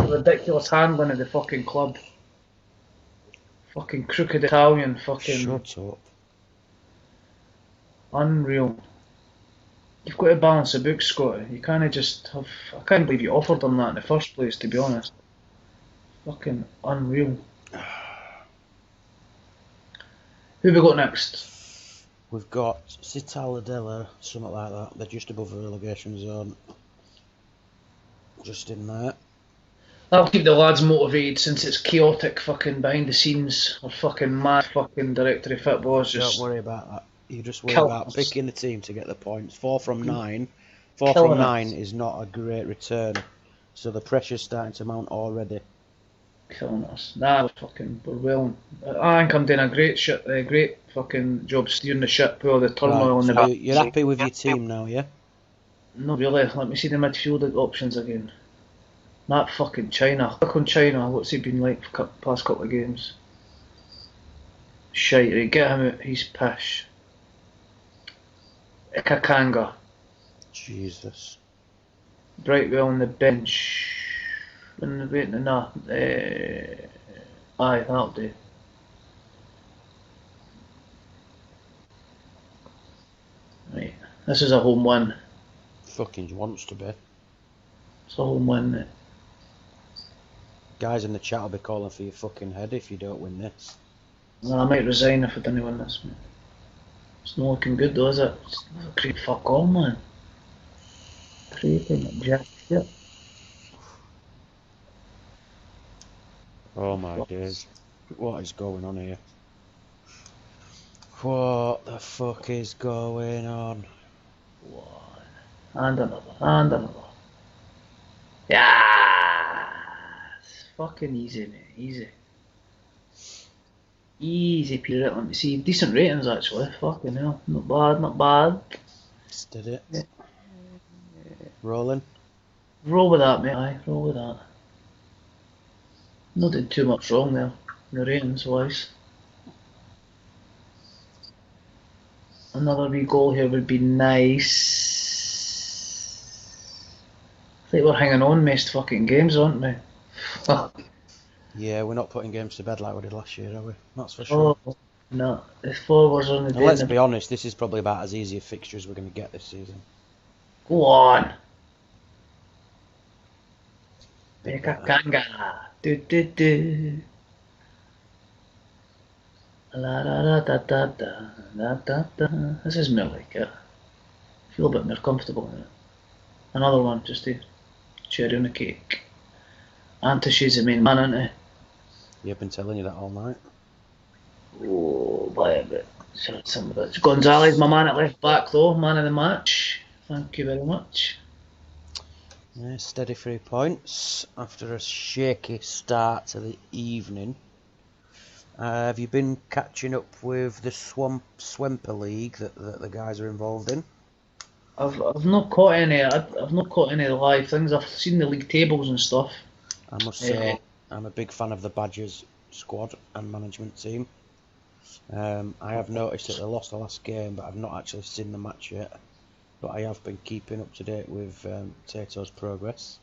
S2: ridiculous handling of the fucking club. Fucking crooked Italian. Fucking
S1: Shut up.
S2: unreal. You've got to balance the books, Scotty. You can't just have. I can't believe you offered them that in the first place, to be honest. Fucking unreal. Who we got next?
S1: We've got Cittadella, something like that. They're just above the relegation zone. Just in there.
S2: That'll keep the lads motivated since it's chaotic fucking behind the scenes. Or fucking mad fucking director of football.
S1: Don't worry about that. You just worry about picking the team to get the points. 4 from 9. 4 from 9 is not a great return. So the pressure's starting to mount already.
S2: Killing us. Nah, we're well. I think I'm doing a great fucking job steering the ship with all the turmoil
S1: right,
S2: in the
S1: back. You're happy with your team now, yeah?
S2: Not really. Let me see the midfield options again. That fucking China. Click on China. What's he been like for the past couple of games? Shite. Right, get him out. He's pish. Ikakanga.
S1: Jesus.
S2: Brightwell on the bench. Nah. Aye, that'll do. Right. This is a home win.
S1: Fucking wants to be.
S2: It's a home win, mate.
S1: Guys in the chat will be calling for your fucking head if you don't win this.
S2: Well, I might resign if I didn't win this, mate. It's not looking good though, is it? It's great fuck all, man. Creeping jack shit.
S1: Oh my days. What is going on here? What the fuck is going on?
S2: One. And another. Yeah! It's fucking easy, mate. Easy. Easy period. Let me see. Decent ratings actually. Fucking hell. Not bad.
S1: Just did it.
S2: Yeah.
S1: Rolling.
S2: Roll with that, mate. Aye, roll with that. Not did too much wrong there, the ratings wise. Another wee goal here would be nice. I think we're hanging on most fucking games, aren't we? Fuck.
S1: Yeah, we're not putting games to bed like we did last year, are we? That's for sure.
S2: Oh, no. The forwards on the day.
S1: Let's be honest, this is probably about as easy a fixture as we're going to get this season.
S2: Go on. Ikakanga. Do. La da da da da da. This is more like it. I feel a bit more comfortable in it. Another one, just to cherry on the cake. Antish's the main man, isn't
S1: Yeah, I've been telling you that all night.
S2: he? Oh, by a bit. Some of it. Gonzalez, my man at left back though, man of the match. Thank you very much.
S1: Yeah, steady 3 points after a shaky start to the evening. Have you been catching up with the Swemper League that the guys are involved in?
S2: I've not caught any. I've not caught any live things. I've seen the league tables and stuff.
S1: I must say, I'm a big fan of the Badgers squad and management team. I have noticed that they lost the last game, but I've not actually seen the match yet. But I have been keeping up to date with Tato's progress.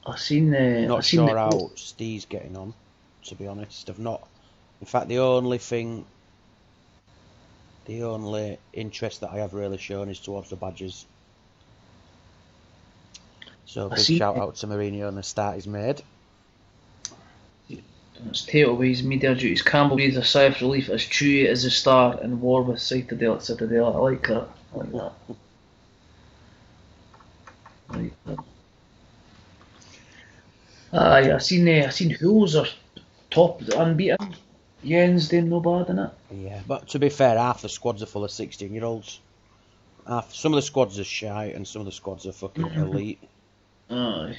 S2: I've seen the.
S1: Not sure how Steve's getting on, to be honest. I've not. In fact, the only interest that I have really shown is towards the Badgers. So big shout out to Mourinho and the start he's made.
S2: It's Tato with his media duties. Campbell breathes a sigh of relief as Chewy is the star in war with Citadel. I like that. Aye, I seen Hools are top unbeaten. Iain's doing no bad in it.
S1: Yeah, but to be fair, half the squads are full of 16-year-olds. Some of the squads are shy and some of the squads are fucking elite.
S2: Aye.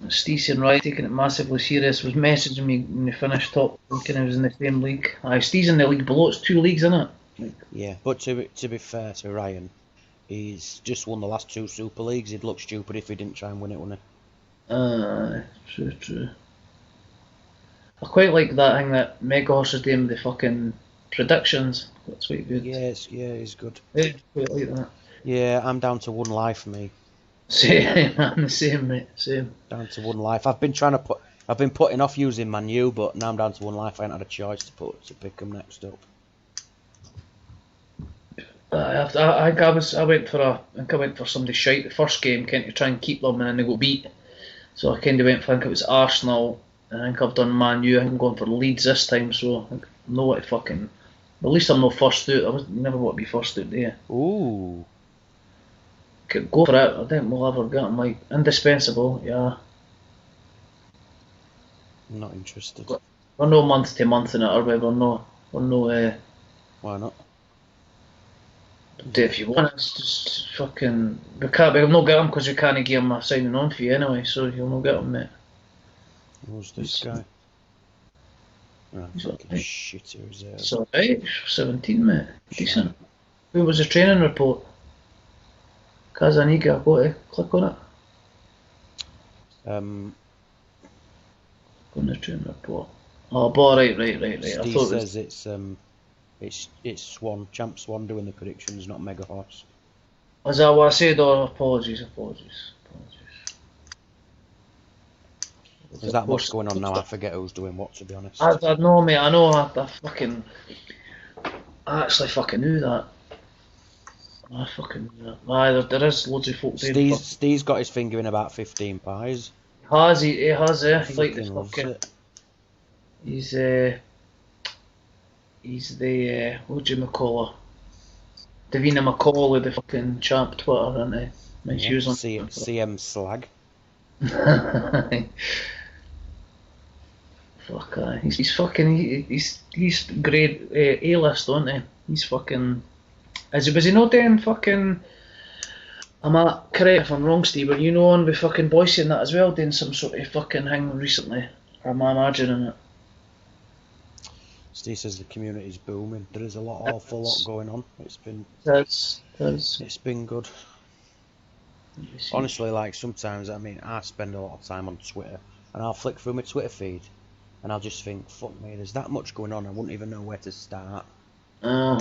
S2: Stacey and Ryan taking it massively serious, was messaging me when we finished top, thinking I was in the same league. Aye, Steve's in the league below, it's 2 leagues, isn't it?
S1: Yeah, but to be fair to Ryan, he's just won the last 2 Super Leagues. He'd look stupid if he didn't try and win it, wouldn't he?
S2: Aye, true. I quite like that thing that Mega Horse is doing with the fucking predictions. That's quite good.
S1: Yes, yeah, he's good.
S2: Yeah, quite like that.
S1: Yeah, I'm down to 1 life, me.
S2: Same, I'm the same, mate. Same.
S1: Down to 1 life. I've been trying to put. I've been putting off using Man U, but now I'm down to one life. I ain't had a choice to pick them next up.
S2: I went for somebody shite the first game, to try and keep them, and then they got beat. So I kind of went for, I think it was Arsenal, and I think I've done Man U. I think I'm going for Leeds this time, so I know what to fucking. At least I'm not first out. Never want to be first out there.
S1: Ooh.
S2: Go for it. I think we'll ever get them, like indispensable. Yeah.
S1: I'm not interested.
S2: We're no month to month in it, are we? We're no.
S1: Why not?
S2: Do if you want. It's just fucking. We can't. We'll not get them because we can't give them a signing on fee anyway. So you'll not get them, mate.
S1: Who's this guy? Oh, fucking shitty reserve.
S2: It's alright. 17, mate. Decent. Who was the training report? Kazaniga. Go to click on it.
S1: Um.
S2: Go on the training report. Oh, boy, right.
S1: Steve
S2: I thought
S1: says it's Swan, Champ Swan doing the predictions, not Mega Horse.
S2: Is that what I said? Or apologies.
S1: There's that much going on now, I forget who's doing what, to be honest.
S2: I know, mate, I know. I actually fucking knew that. I fucking knew that. Aye, there is loads of folk doing.
S1: Steve's got his finger in about 15 pies.
S2: He has, yeah. He like this fucking.
S1: It.
S2: He's the what do you call her? Davina McCall, the fucking champ Twitter, isn't he? Makes use on
S1: CM Slag.
S2: Fuck, he's fucking. He's grade A-list, don't he? He's fucking. Was he not doing fucking? Correct if I'm wrong, Steve, but you know on with fucking Boise and that as well, doing some sort of fucking thing recently. Or am I imagining it?
S1: Steve says the community's booming. There is awful lot going on. It's been good. Honestly, like sometimes, I mean, I spend a lot of time on Twitter, and I'll flick through my Twitter feed, and I'll just think, fuck me, there's that much going on, I wouldn't even know where to start.
S2: I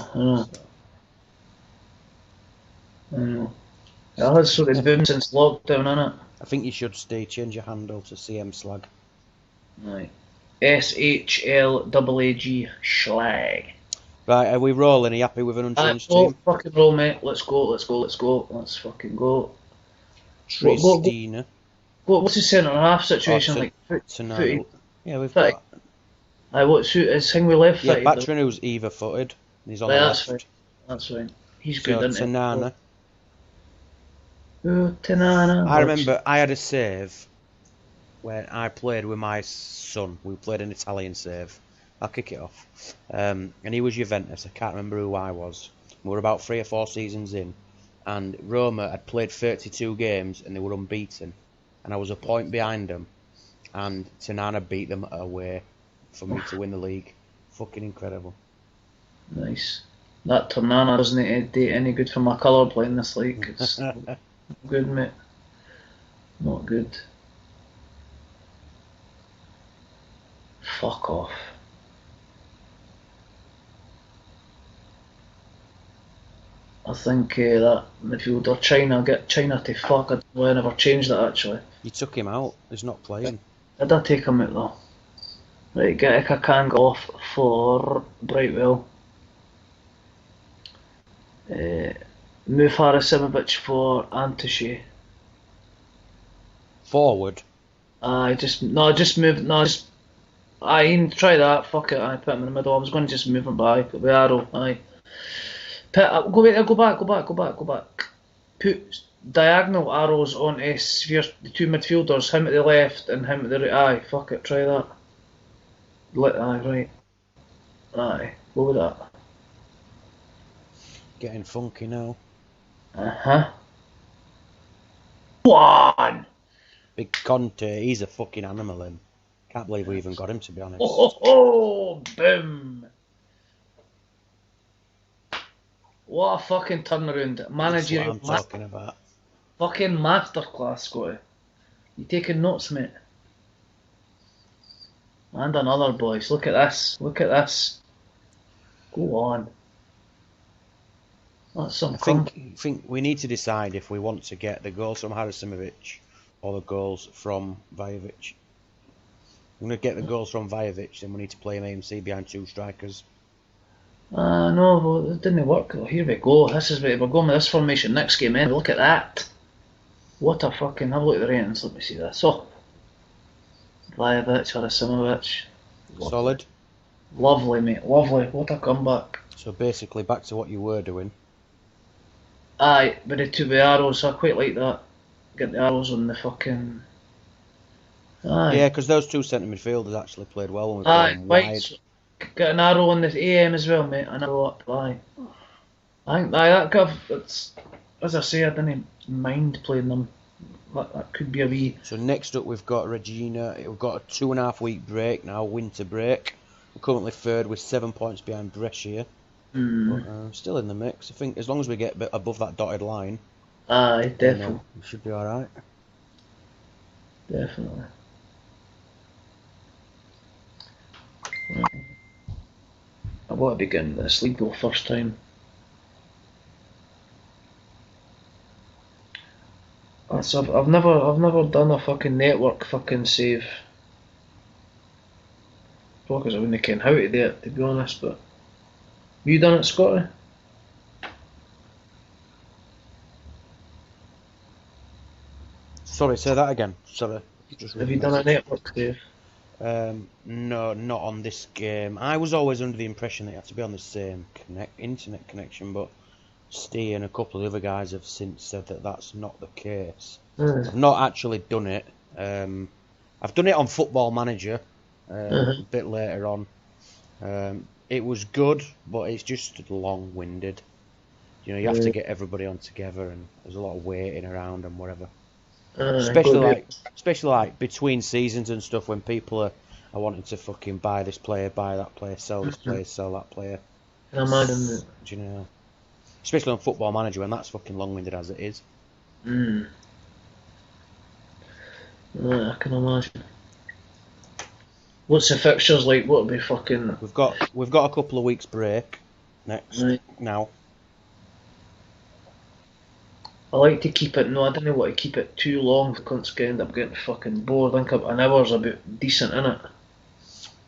S2: know. That's sort of boomed since lockdown, innit?
S1: I think you should change your handle to CM Slag.
S2: Right. SHLAAG Schlag.
S1: Right, are we rolling? Are you happy with an unchanged team?
S2: Fucking roll, mate. Let's go. Let's fucking go.
S1: Tristina.
S2: What's the centre half situation like?
S1: Tonight. Yeah, we've got.
S2: What's his thing with left
S1: Yeah,
S2: footed?
S1: Batranu's either footed. He's on the left.
S2: That's fine. He's good, isn't he?
S1: Tanana.
S2: Oh, Tanana.
S1: I remember I had a save when I played with my son. We played an Italian save. I'll kick it off. And he was Juventus. I can't remember who I was. We were about 3 or 4 seasons in. And Roma had played 32 games and they were unbeaten. And I was a point behind them. And Tanana beat them away for me to win the league. Fucking incredible.
S2: Nice. That Tanana doesn't do any good for my colour playing this league. It's not good, mate. Not good. Fuck off. I think that midfielder get China to fuck. I never changed that actually.
S1: You took him out. He's not playing.
S2: Did I take him out though? Right, get Kakan off for Brightwell. Move Harasimovic for Antushi.
S1: Forward.
S2: Ian, try that. Fuck it. I put him in the middle. I was going to just move him back with arrow. Aye. Go back. Put diagonal arrows on the two midfielders. Him at the left and him at the right. Aye. Fuck it. Try that. Aye. Right. Aye. Go with that.
S1: Getting funky now.
S2: One.
S1: Big Conte, he's a fucking animal, him. Can't believe we even got him, to be honest.
S2: Boom. What a fucking turnaround. Managerial.
S1: That's what I'm talking about.
S2: Fucking masterclass, Scotty. You taking notes, mate? And another, boys. Look at this. Go on. That's some.
S1: I think we need to decide if we want to get the goals from Harasimovic or the goals from Vajovic. I'm going to get the goals from Vajovic, then we need to play him AMC behind 2 strikers.
S2: No, well, it didn't work. Well, here we go. This is where we're going with this formation next game, eh? Look at that. What a fucking... Have a look at the ratings. Let me see this. Oh, Vajovic, Harasimovic.
S1: Solid.
S2: Lovely, mate. Lovely. What a comeback.
S1: So basically, back to what you were doing.
S2: Aye, with the 2 arrows. I quite like that. Get the arrows on the fucking... Aye.
S1: Yeah, because those 2 centre midfielders actually played well when we
S2: Aye,
S1: played them wide.
S2: Get an arrow on the AM as well, mate. An arrow up. Aye. I think that could have... It's, as I say, I didn't mind playing them. That could be a wee...
S1: So next up we've got Regina. We've got a 2.5 week break now, winter break. We're currently 3rd with 7 points behind Brescia. But, still in the mix. I think as long as we get above that dotted line,
S2: Aye, definitely.
S1: we should be alright.
S2: Definitely. I want to begin this league goal first time. I've never done a fucking network fucking save. Probably because I wouldn't ken how to do it, to be honest, but you done it, Scotty?
S1: Sorry, say that again. Sorry.
S2: Have you done a network save?
S1: No, not on this game. I was always under the impression that you had to be on the same internet connection, but Steve and a couple of the other guys have since said that that's not the case. I've not actually done it. I've done it on Football Manager a bit later on. It was good, but it's just long-winded. You know, you have to get everybody on together, and there's a lot of waiting around and whatever. Especially like between seasons and stuff, when people are wanting to fucking buy this player, buy that player, sell this player, sell that player.
S2: Can I imagine that?
S1: Do you know? Especially on Football Manager, when that's fucking long-winded as it is.
S2: I can imagine. What's the fixtures like? What'll be fucking...
S1: We've got a couple of weeks break next now.
S2: I like to keep it. No, I don't want to keep it too long because I end up getting fucking bored. I think an hour's about decent, innit?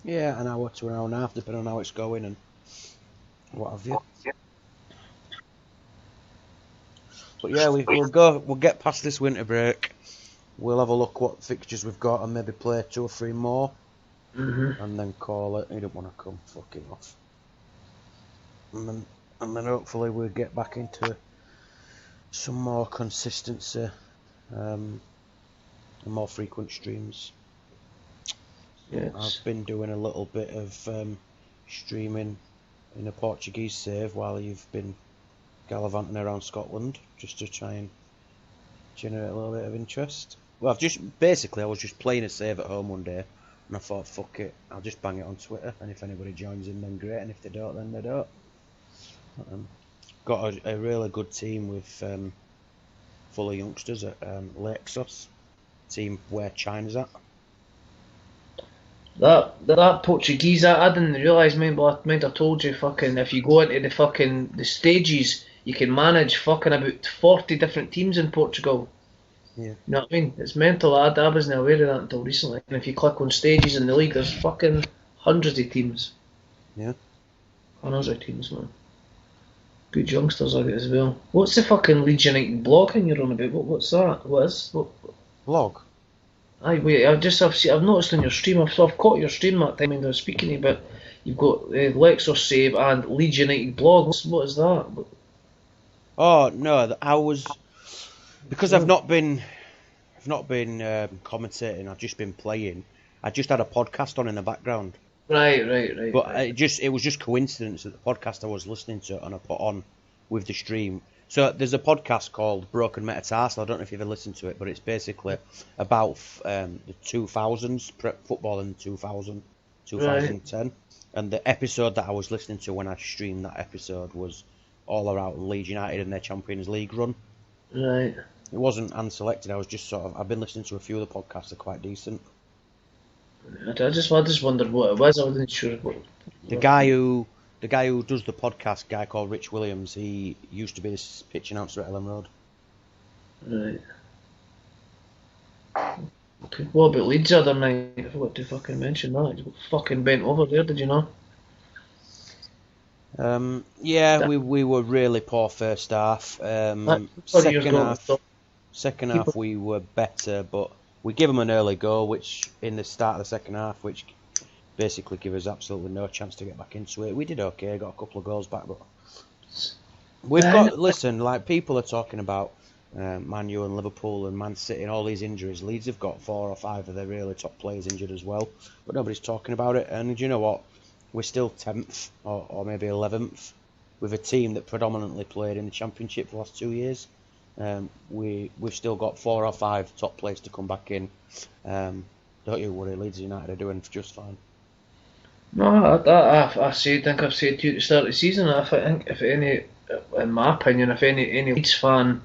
S1: Yeah, an hour to an hour and a half, depending on how it's going and what have you. But yeah, we'll get past this winter break. We'll have a look what fixtures we've got and maybe play 2 or 3 more, and then call it. You don't want to come fucking off. And then hopefully we'll get back into some more consistency, and more frequent streams.
S2: Yes.
S1: I've been doing a little bit of streaming in a Portuguese save while you've been gallivanting around Scotland, just to try and generate a little bit of interest. Well, I was just playing a save at home one day, and I thought, fuck it, I'll just bang it on Twitter, and if anybody joins in, then great, and if they don't, then they don't. Got a really good team with full of youngsters at Lexus, team where China's at.
S2: That Portuguese, I didn't realise, but I told you, fucking, if you go into the stages, you can manage fucking about 40 different teams in Portugal.
S1: Yeah.
S2: You know what I mean? It's mental. I wasn't aware of that until recently. And if you click on stages in the league, there's fucking hundreds of teams.
S1: Yeah.
S2: Hundreds of teams, man. Good youngsters like it as well. What's the fucking Leeds United blogging you're on about? What's that? What?
S1: Blog?
S2: Aye, wait, I've noticed on your stream, I've caught your stream that time when I was speaking to you, but you've got Lexus Save and Leeds United blog. What is that?
S1: Oh no, I was, because I've not been commentating. I've just been playing. I just had a podcast on in the background.
S2: Right.
S1: But it was just coincidence that the podcast I was listening to and I put on with the stream. So there's a podcast called Broken Metatarsal. I don't know if you've ever listened to it, but it's basically about the 2000s, football in 2010. Right. And the episode that I was listening to when I streamed that episode was all around Leeds United and their Champions League run.
S2: Right.
S1: It wasn't unselected. I was just I've been listening to a few of the podcasts. They're quite decent.
S2: I just wondered what it was. I wasn't sure what.
S1: The guy who does the podcast, a guy called Rich Williams, he used to be this pitch announcer at Ellen Road.
S2: Right. Okay. What about Leeds the other night? I forgot to fucking mention that. He got fucking bent over there, did you know?
S1: Yeah,
S2: That,
S1: we were really poor first half.
S2: that keeper years got
S1: Second
S2: keeper.
S1: half we were better, but we gave them an early goal, which in the start of the second half, which basically gave us absolutely no chance to get back into it. We did okay, got a couple of goals back, but we've
S2: Then,
S1: got, listen, like people are talking about Man U and Liverpool and Man City and all these injuries. Leeds have got 4 or 5 of their really top players injured as well, but nobody's talking about it. And do you know what? We're still 10th or maybe 11th with a team that predominantly played in the Championship for the last 2 years. We've still got 4 or 5 top players to come back in. Don't you worry, Leeds United are doing just fine.
S2: no, think I've said to you at the start of the season. I think if any, in my opinion, if any Leeds fan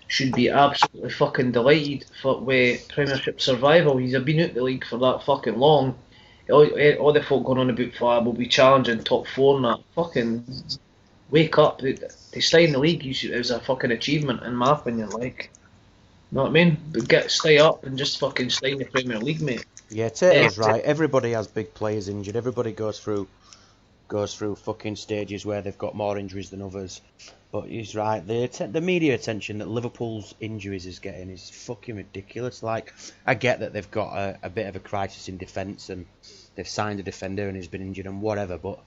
S2: should be absolutely fucking delighted for with Premiership survival. He's been out the league for that fucking long. All the folk going on about will be challenging top four and that. Fucking wake up. They stay in the league. It was a fucking achievement in my opinion. Like, you know what I mean? But stay up and just fucking stay in the Premier League, mate.
S1: Yeah, Tato's right. Everybody has big players injured. Everybody goes through fucking stages where they've got more injuries than others. But he's right. The media attention that Liverpool's injuries is getting is fucking ridiculous. Like, I get that they've got a bit of a crisis in defence and they've signed a defender and he's been injured and whatever. But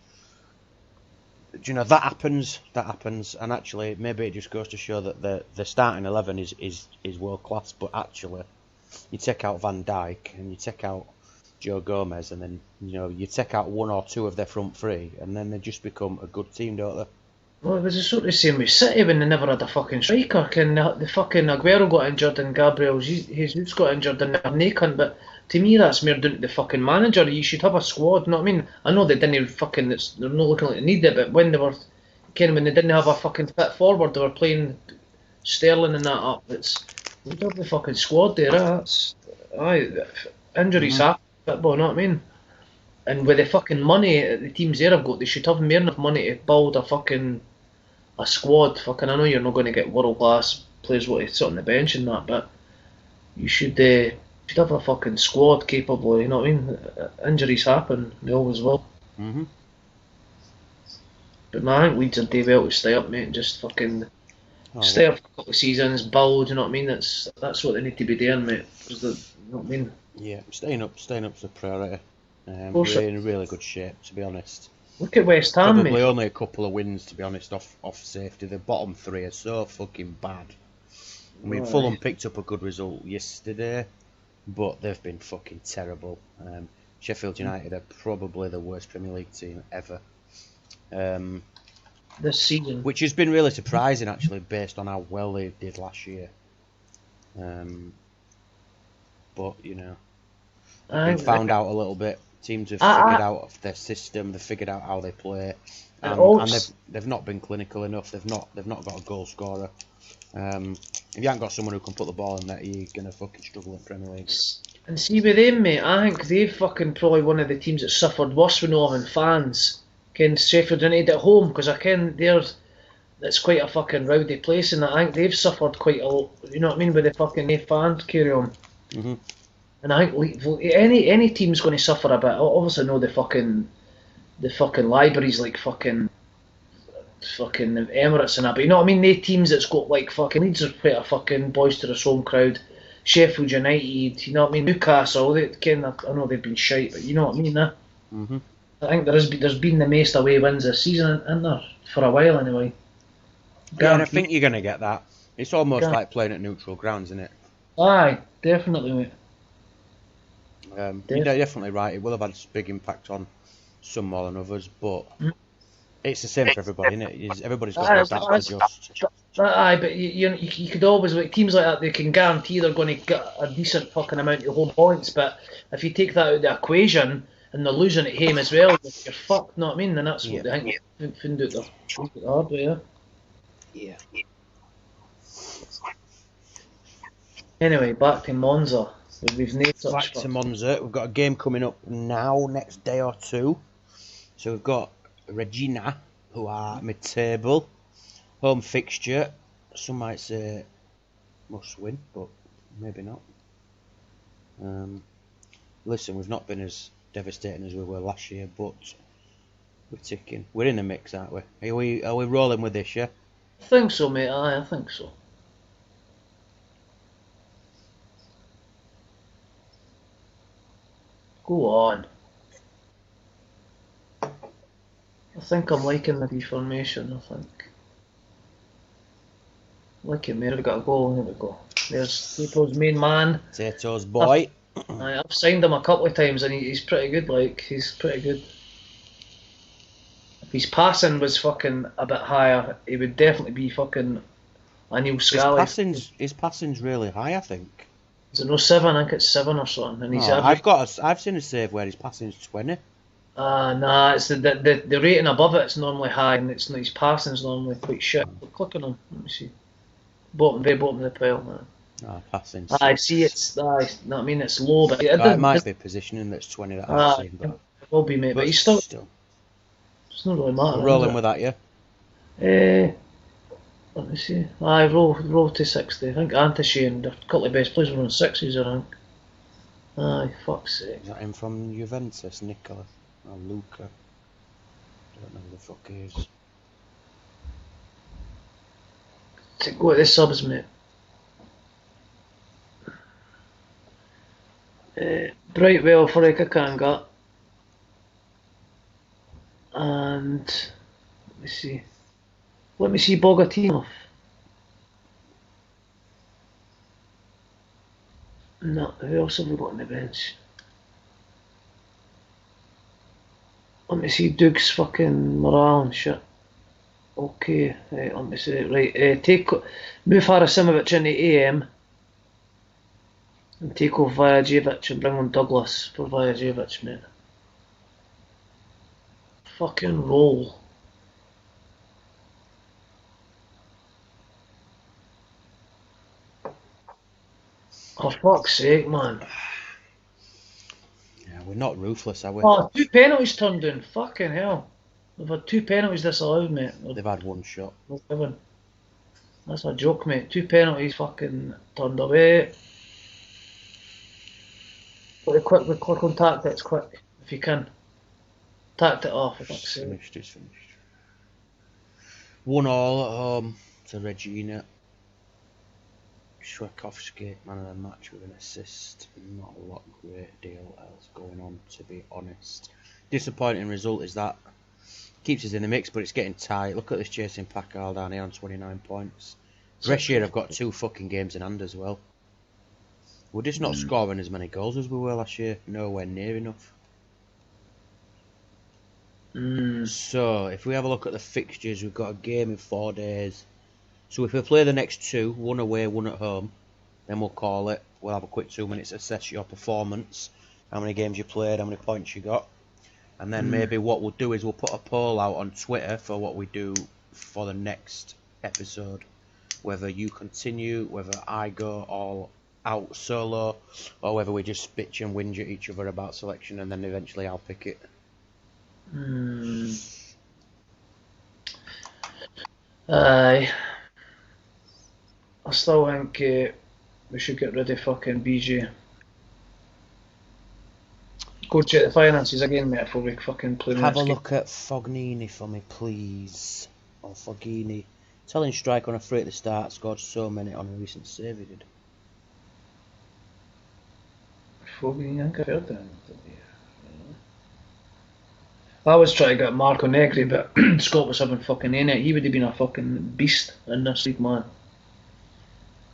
S1: you know that happens. That happens. And actually, maybe it just goes to show that the starting 11 is world class. But actually, you take out Van Dijk and you take out Joe Gomez, and then you take out 1 or 2 of their front three, and then they just become a good team, don't they?
S2: Well, it was the sort of same with City when they never had a fucking striker. Can the fucking Aguero got injured and Gabriel Jesus got injured and they're naked, but to me that's more down to the fucking manager. You should have a squad, you know what I mean? I know they didn't fucking, they're not looking like they need it, but when when they didn't have a fucking fit forward, they were playing Sterling and that up. We have the fucking squad there, injuries
S1: Hmm.
S2: happen, football, you know what I mean? And with the fucking money the teams there have got, they should have more enough money to build a squad. Fucking, I know you're not going to get world class players what to sit on the bench and that, but you should have a fucking squad capable. You know what I mean? Injuries happen, they always will.
S1: Hmm.
S2: But no, I think Leeds are do well to stay up, mate. And just fucking
S1: Oh,
S2: stay up for a couple of seasons, build. You know what I mean? That's what they need to be doing, mate. Because you know what I mean?
S1: yeah, staying up's a priority.
S2: Of course.
S1: We're in really good shape, to be honest.
S2: Look at West Ham, mate.
S1: Probably only a couple of wins, to be honest, off safety. The bottom 3 are so fucking bad. I mean,
S2: Aye.
S1: Fulham picked up a good result yesterday, but they've been fucking terrible. Sheffield United are probably the worst Premier League team ever. Um,
S2: This season.
S1: which has been really surprising, actually, based on how well they did last year. But, they've
S2: I
S1: been
S2: think
S1: found out a little bit. Teams have
S2: I,
S1: figured out their system, they've figured out how they play,
S2: I
S1: and
S2: also
S1: they've not been clinical enough. They've not got a goal scorer. If you haven't got someone who can put the ball in net, you're gonna fucking struggle in Premier League.
S2: and see with them, mate. I think they've fucking probably one of the teams that suffered worse with not having fans. Ken Sheffield United at home because I ken it's quite a fucking rowdy place, and I think they've suffered quite a lot. You know what I mean with the fucking no fans carry on.
S1: Hmm.
S2: And I think any team's going to suffer a bit. Obviously, know the fucking libraries like fucking Emirates and that. But you know what I mean? They teams that's got like fucking Leeds are quite a fucking boisterous home crowd. Sheffield United, you know what I mean? Newcastle, I know they've been shite, but you know what I mean?
S1: Hmm.
S2: I think there's been the most away wins this season, isn't there? For a while anyway.
S1: Yeah, and I
S2: Guaranteed.
S1: think you're gonna get that. It's almost like playing at neutral grounds, isn't it?
S2: Aye, definitely, mate.
S1: You're definitely right. It will have had a big impact on some more than others, but it's the same for everybody, isn't it? Everybody's got to adapt, adjust.
S2: Aye, but you could always like teams like that. They can guarantee they're going to get a decent fucking amount of home points. But if you take that out of the equation and they're losing at home as well, you're fucked. Know what I mean? And that's what
S1: Yeah.
S2: they think found out the hard way. Yeah.
S1: Yeah.
S2: Anyway, back to Monza. We've no
S1: Back
S2: such.
S1: to Monza. We've got a game coming up now, next day or two. So we've got Regina, who are mid-table. Home fixture. Some might say must win, but maybe not. Listen, we've not been as devastating as we were last year, but we're ticking. We're in the mix, aren't we? Are we rolling with this, yeah?
S2: I think so, mate. Aye, I think so. Go on. I think I'm liking the reformation, I think. Like it, mate. We got a goal. Here we go. There's Tito's main man.
S1: Tato's boy.
S2: I've signed him a couple of times and he's pretty good, like, he's pretty good. If his passing was fucking a bit higher, he would definitely be fucking a Neil Scally.
S1: His passing's really high, I think.
S2: Is it no 7? I think it's 7 or something. And he's
S1: I've seen a save where his passing's 20.
S2: Nah, it's the rating above it's normally high and his passing's normally quite shit. Click on him, let me see. Very bottom of the pile, man.
S1: Passing.
S2: I see it's, I mean it's low, but
S1: it might be positioning that's 20 that I've seen. But
S2: it will be, mate, but he's still. It's not really matter.
S1: We're rolling with that, yeah?
S2: Let me see. Roll to 60. I think Antishi and a couple of best players were on 60s, I think. Aye, fuck's sake.
S1: Is that him from Juventus, Nicola? Or Luca? Don't know who the fuck he is.
S2: Go to the subs, mate. Brightwell for Ikakanga. And let me see Bogatinov. No, who else have we got on the bench? Let me see Doug's fucking morale and shit. Okay, right, let me see. Right, move Harasimovic into AM and take off Vajajevic and bring on Douglas for Vajajevic, mate. Fucking roll. Oh, fuck's sake, man.
S1: Yeah, we're not ruthless, are we?
S2: Oh, 2 penalties turned in. Fucking hell. They've had 2 penalties disallowed, mate.
S1: They've had 1 shot.
S2: That's a joke, mate. 2 penalties fucking turned away. Click on tactics, quick, if you can. Tacked it off, for fuck's sake.
S1: It's finished. 1-1 at home to Regina. Shwekovsky, man of the match with an assist. Not a lot great deal else going on, to be honest. Disappointing result is that. Keeps us in the mix, but it's getting tight. Look at this chasing Packard down here on 29 points. Brescia have got 2 fucking games in hand as well. We're just not scoring as many goals as we were last year. Nowhere near enough. So, if we have a look at the fixtures, we've got a game in 4 days. So if we play the next 2, 1 away, 1 at home, then we'll call it. We'll have a quick 2 minutes to assess your performance, how many games you played, how many points you got. And then maybe what we'll do is we'll put a poll out on Twitter for what we do for the next episode. Whether you continue, whether I go all out solo, or whether we just bitch and whinge at each other about selection and then eventually I'll pick it.
S2: Aye. I still think we should get rid of fucking BJ. Go check the finances again, mate, before we fucking play the
S1: Have
S2: next
S1: a
S2: game.
S1: look at Fognini for me, please. Or Fognini. Telling strike on a free at the start, scored so many on a recent save he did.
S2: Fognini, I think I've heard that. I was trying to get Marco Negri, but Scott was having fucking in it. He would have been a fucking beast in this league, man.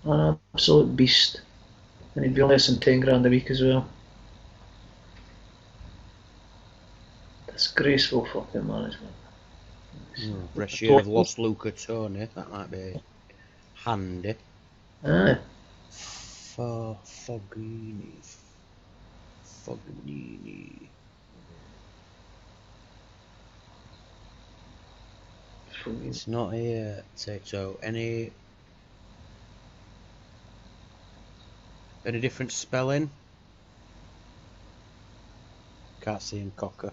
S2: An absolute beast. And he'd be on less than 10 grand a week as well. Disgraceful fucking management.
S1: Brescia have lost Luca Toni, that might be handy.
S2: Aye.
S1: For Fognini. It's not here. So any different spelling? Can't see him, Cocker.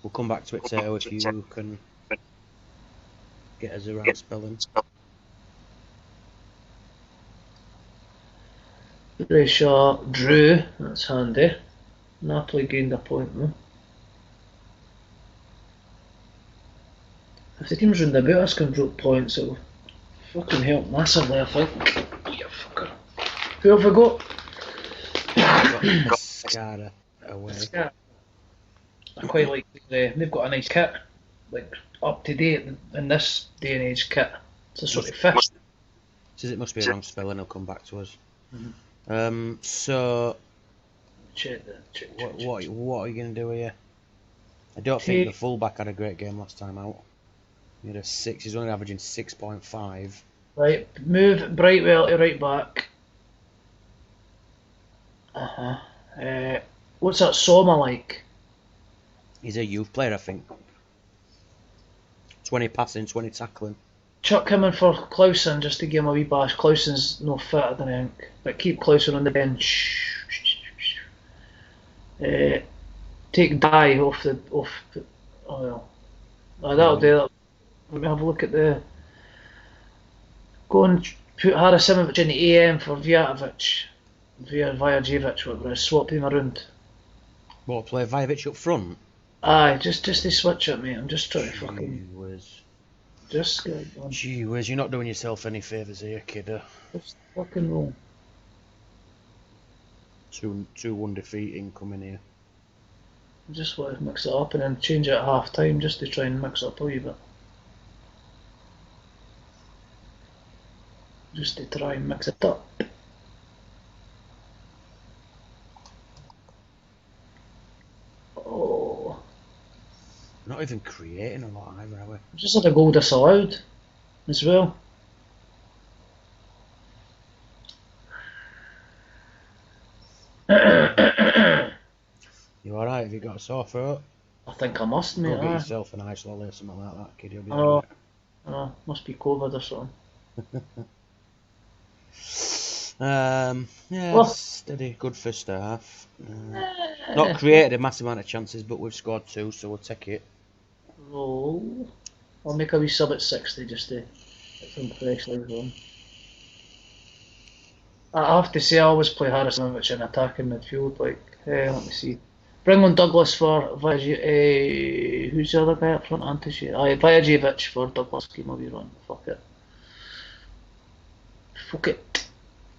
S1: We'll come back to it, Teo, if you can get us around spelling.
S2: Brescia drew, that's handy. Napoli gained a point though. If the teams round about us can drop points, it'll fucking help massively, I think. You fucker. Who have we got?
S1: Pescara away.
S2: Pescara. I quite like they've got a nice kit, like up to date in this day and age kit. It's a sort of fish.
S1: Says it must be a wrong spelling. He'll come back to us.
S2: Mm-hmm.
S1: So
S2: check.
S1: What are you going to do here? I don't think the fullback had a great game last time out. He had a 6. He's only averaging 6.5.
S2: Right, move Brightwell to right back. What's that Soma like?
S1: He's a youth player, I think. 20 passing, 20 tackling.
S2: Chuck him in for Clausen just to give him a wee bash. Clausen's no fit, I don't think. But keep Clausen on the bench. Take Dye off the. Oh well. That'll do that. Let me have a look at the. Go and put Harasimovic in the AM for Vajajevic, whatever. Swap him around.
S1: What, play Vajovic up front?
S2: Aye, just to switch it, mate. I'm just trying to fucking.
S1: Whiz.
S2: Just go on.
S1: Gee whiz, you're not doing yourself any favours here, kid.
S2: Just fucking roll.
S1: 2-1 defeat incoming here.
S2: I just want to mix it up and then change it at half time just to try and mix it up a wee bit. Just to try and mix it up. Oh.
S1: Not even creating a lot either, are we?
S2: Just had a goal disallowed as well.
S1: You alright? Have you got a sore throat?
S2: I think I must, mate.
S1: Go get yourself an ice lolly or something like that, kid. You'll be
S2: alright. Must be COVID or something.
S1: Steady, good first half. Not created a massive amount of chances, but we've scored 2, so we'll take it.
S2: Roll. I'll make a wee sub at 60 just to get some fresh legs on. I have to say, I always play Harasimovic in attacking midfield. Like, let me see. Bring on Douglas for Vajajevic. Who's the other guy up front? Vajajevic for Douglas. Keep my wee run. Fuck it. Fuck it.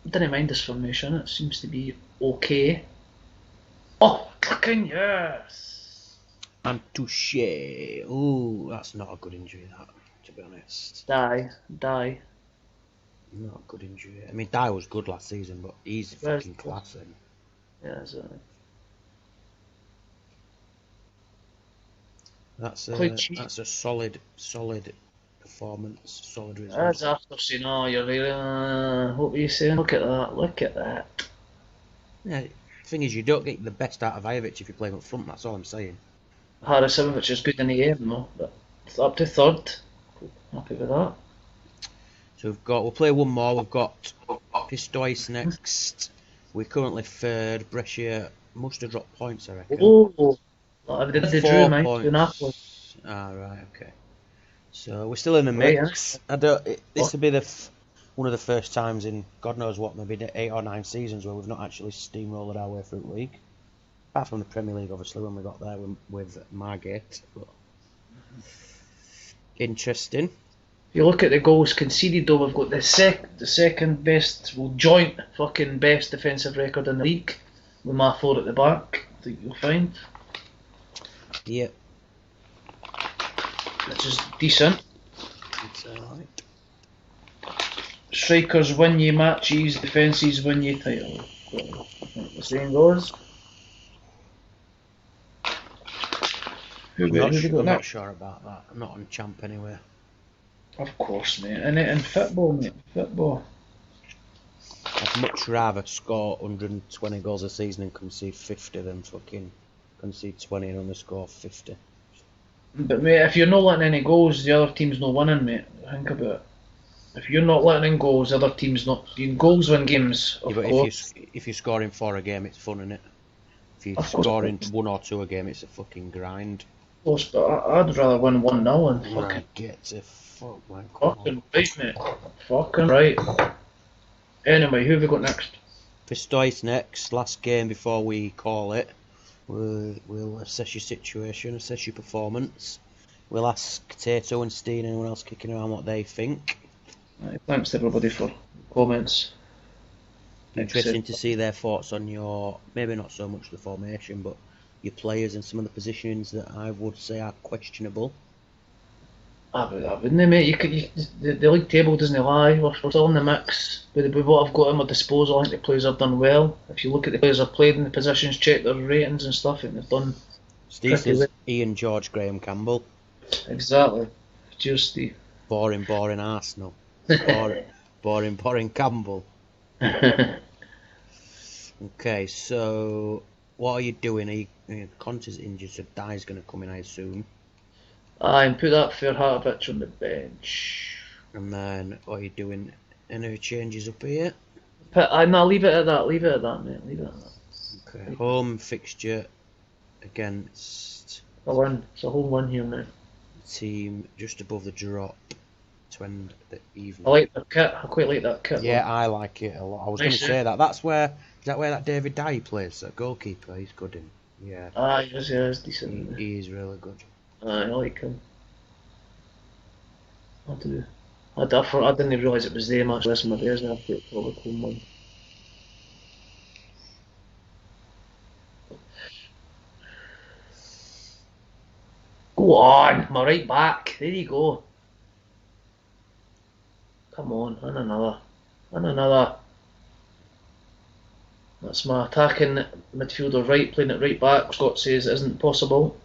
S2: I didn't mind this formation. It seems to be okay. Oh, fucking yes!
S1: And touche. Ooh, that's not a good injury, that, to be honest.
S2: Die.
S1: Not a good injury. I mean, Dye was good last season, but he's fucking class.
S2: Yeah, exactly.
S1: That's a solid performance, solid result.
S2: That's after saying, oh, you're really. What were you saying? Look at that.
S1: Yeah, the thing is, you don't get the best out of Vajovic if you play him up front. That's all I'm saying.
S2: Harasimovic is good in the aim, though, but it's up to third. Happy with that.
S1: So we'll play one more. We've got Pistoice next. We're currently third. Brescia must have dropped points, I reckon.
S2: Oh, they drew, mate.
S1: Points. Right, okay. So we're still in the mix. This will be one of the first times in God knows what, maybe 8 or 9 seasons where we've not actually steamrolled our way through the league. Apart from the Premier League, obviously, when we got there with Margate. But interesting.
S2: If you look at the goals conceded, though, we've got the second best, joint fucking best defensive record in the league with my 4 at the back. I think you'll find.
S1: Yep.
S2: Which is decent.
S1: It's alright.
S2: Strikers win you matches, defences win you title. The saying goes.
S1: I'm not sure about that. I'm not on champ anyway.
S2: Of course, mate. In football, mate. Football.
S1: I'd much rather score 120 goals a season and concede 50 than fucking concede 20 and only score 50.
S2: But mate, if you're not letting any goals, the other team's not winning, mate. Think about it. If you're not letting in goals, the other team's not. Goals win games, of course.
S1: If you're scoring 4 a game, it's fun, innit? If you're scoring 1 or 2 a game, it's a fucking grind.
S2: Of course, but I'd rather win 1-0 and fucking
S1: get to fuck,
S2: fucking right, mate. Fucking right. Anyway, who have we got next?
S1: Pistoi's next, last game before we call it. We'll assess your situation, assess your performance. We'll ask Tato and Steen and anyone else kicking around what they think.
S2: Right, thanks to everybody for comments.
S1: Interesting to see their thoughts on your, maybe not so much the formation, but your players and some of the positions that I would say are questionable.
S2: I wouldn't, mate. The league table doesn't lie. We're still in the mix. With what I've got at my disposal, I think the players have done well. If you look at the players I've played in the positions, check their ratings and stuff, and they've done.
S1: Steve says Iain, George, Graham Campbell.
S2: Exactly. Cheers, Steve.
S1: Boring Arsenal. Boring Campbell. Okay, so what are you doing? Conte's injured, so Dye's going to come in, I assume.
S2: And put that Fairheart on the bench.
S1: And then what are you doing? Any changes up here?
S2: No, leave it at that. Leave it at that, mate. Leave it at that.
S1: Okay, home fixture against
S2: A win. It's a home win here now.
S1: Team just above the drop to end the evening.
S2: I like the kit. I quite like that kit.
S1: Yeah, I like it a lot. I was going to say that. Is that where that David Dye plays? That goalkeeper. He's good in. Yeah.
S2: He is decent.
S1: He is really good.
S2: I like him. I do. I didn't realise it was them actually. That's my days now. I thought it was home one. Go on, my right back. There you go. Come on, and another. That's my attacking midfielder right, playing it right back. Scott says it isn't possible.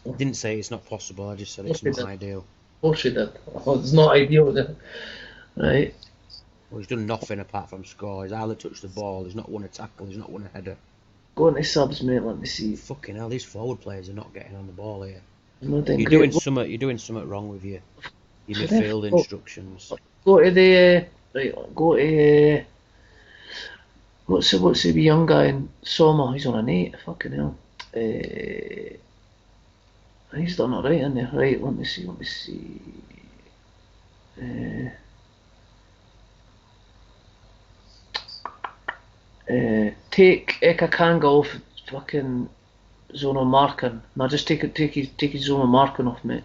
S1: I didn't say it's not possible, I just said it's not ideal.
S2: Of course you did. Oh, it's not ideal, is it? Right.
S1: Well, he's done nothing apart from score. He's hardly touched the ball, he's not won a tackle, he's not won a header.
S2: Go on to subs, mate, let me see.
S1: Fucking hell, these forward players are not getting on the ball here.
S2: You're
S1: doing something wrong with your midfield instructions.
S2: Go to the go to what's the wee young guy in Soma? He's on an 8. Fucking hell. He's done alright in there. Right, let me see. Take Ekakanga off fucking zonal marking. No, just take his zonal marking off, mate.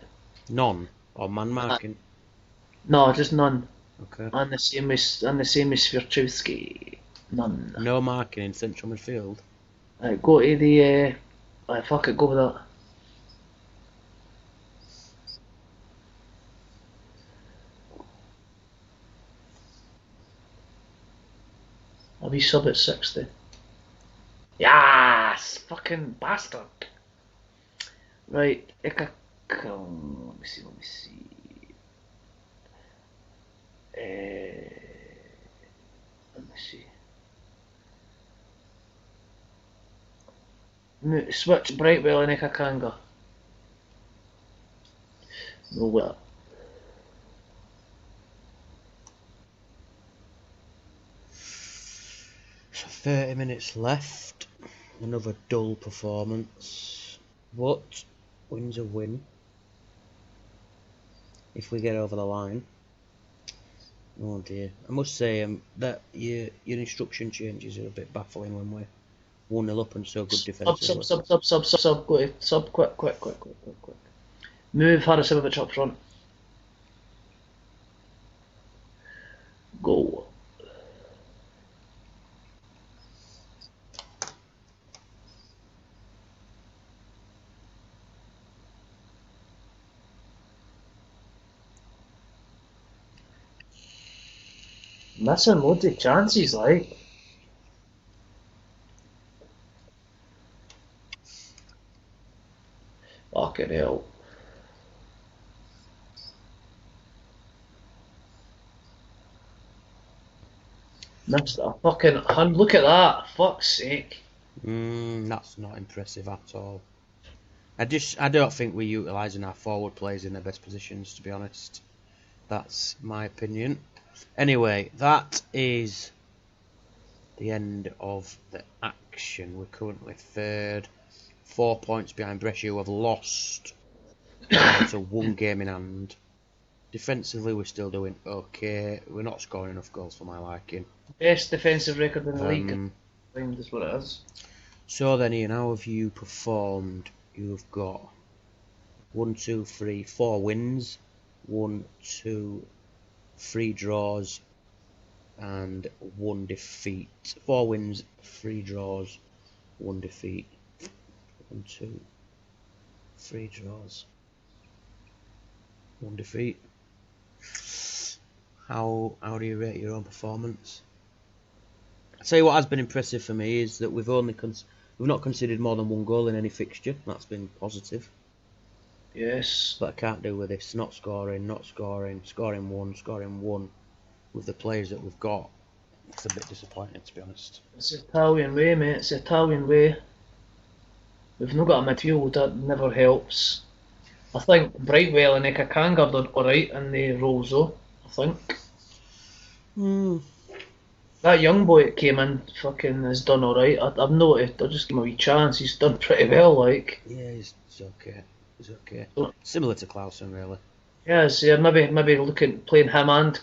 S1: None or man marking?
S2: No, just none.
S1: Okay.
S2: And the same as Svirchowski. None.
S1: No marking in central midfield.
S2: Right, go to the fuck it, go with that. I'll be sub at 60. Yes! Fucking bastard! Right, let me see. Switch Brightwell and Ekakanga. No way.
S1: So 30 minutes left. Another dull performance. But win's a win. If we get over the line. Oh dear. I must say that your instruction changes are a bit baffling when we're 1-0 up and so good defensively.
S2: Sub, go to sub, quick. Move Harasimovic up front. Go. Missing loads of chances, like. Fucking hell. Missed a fucking hand. Look at that. Fuck's sake.
S1: That's not impressive at all. I don't think we're utilising our forward players in their best positions, to be honest. That's my opinion. Anyway, that is the end of the action. We're currently third, 4 points behind Brescia, who have lost to 1 game in hand. Defensively, we're still doing okay. We're not scoring enough goals for my liking.
S2: Best defensive record in the league. Is what it is.
S1: So then, Ian, how have you performed? You've got 1, 2, 3, 4 wins, 1, 2, 3 draws, and 1 defeat. 4 wins, 3 draws, 1 defeat. 1, 2, 3 draws, 1 defeat. How do you rate your own performance? I tell you what has been impressive for me is that we've not considered more than 1 goal in any fixture. That's been positive.
S2: Yes.
S1: But I can't do with this. Not scoring, scoring 1 with the players that we've got. It's a bit disappointing, to be honest.
S2: It's the Italian way, mate. It's the Italian way. We've not got a midfield, that never helps. I think Brightwell and Ekakanga done alright in the roles though, I think. That young boy that came in fucking has done alright. I've noticed, I'll just give him a wee chance, he's done pretty well, like.
S1: Yeah, he's okay. He's okay. Similar to Clausen, really.
S2: Yes, yeah, maybe looking playing him and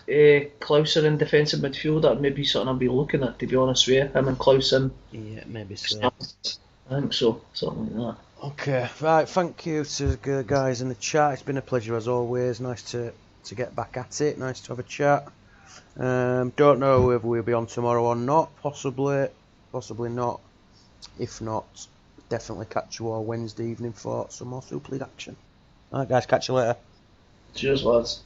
S2: Clausen in defensive midfield, that may be something I'll be looking at, to be honest with you. Him and Clausen.
S1: Yeah, maybe so.
S2: I think so, something like that.
S1: Okay, right, thank you to the guys in the chat. It's been a pleasure as always. Nice to get back at it. Nice to have a chat. Don't know whether we'll be on tomorrow or not. Possibly not. If not, definitely catch you all Wednesday evening for some more Super League action. Alright guys, catch you later.
S2: Cheers lads.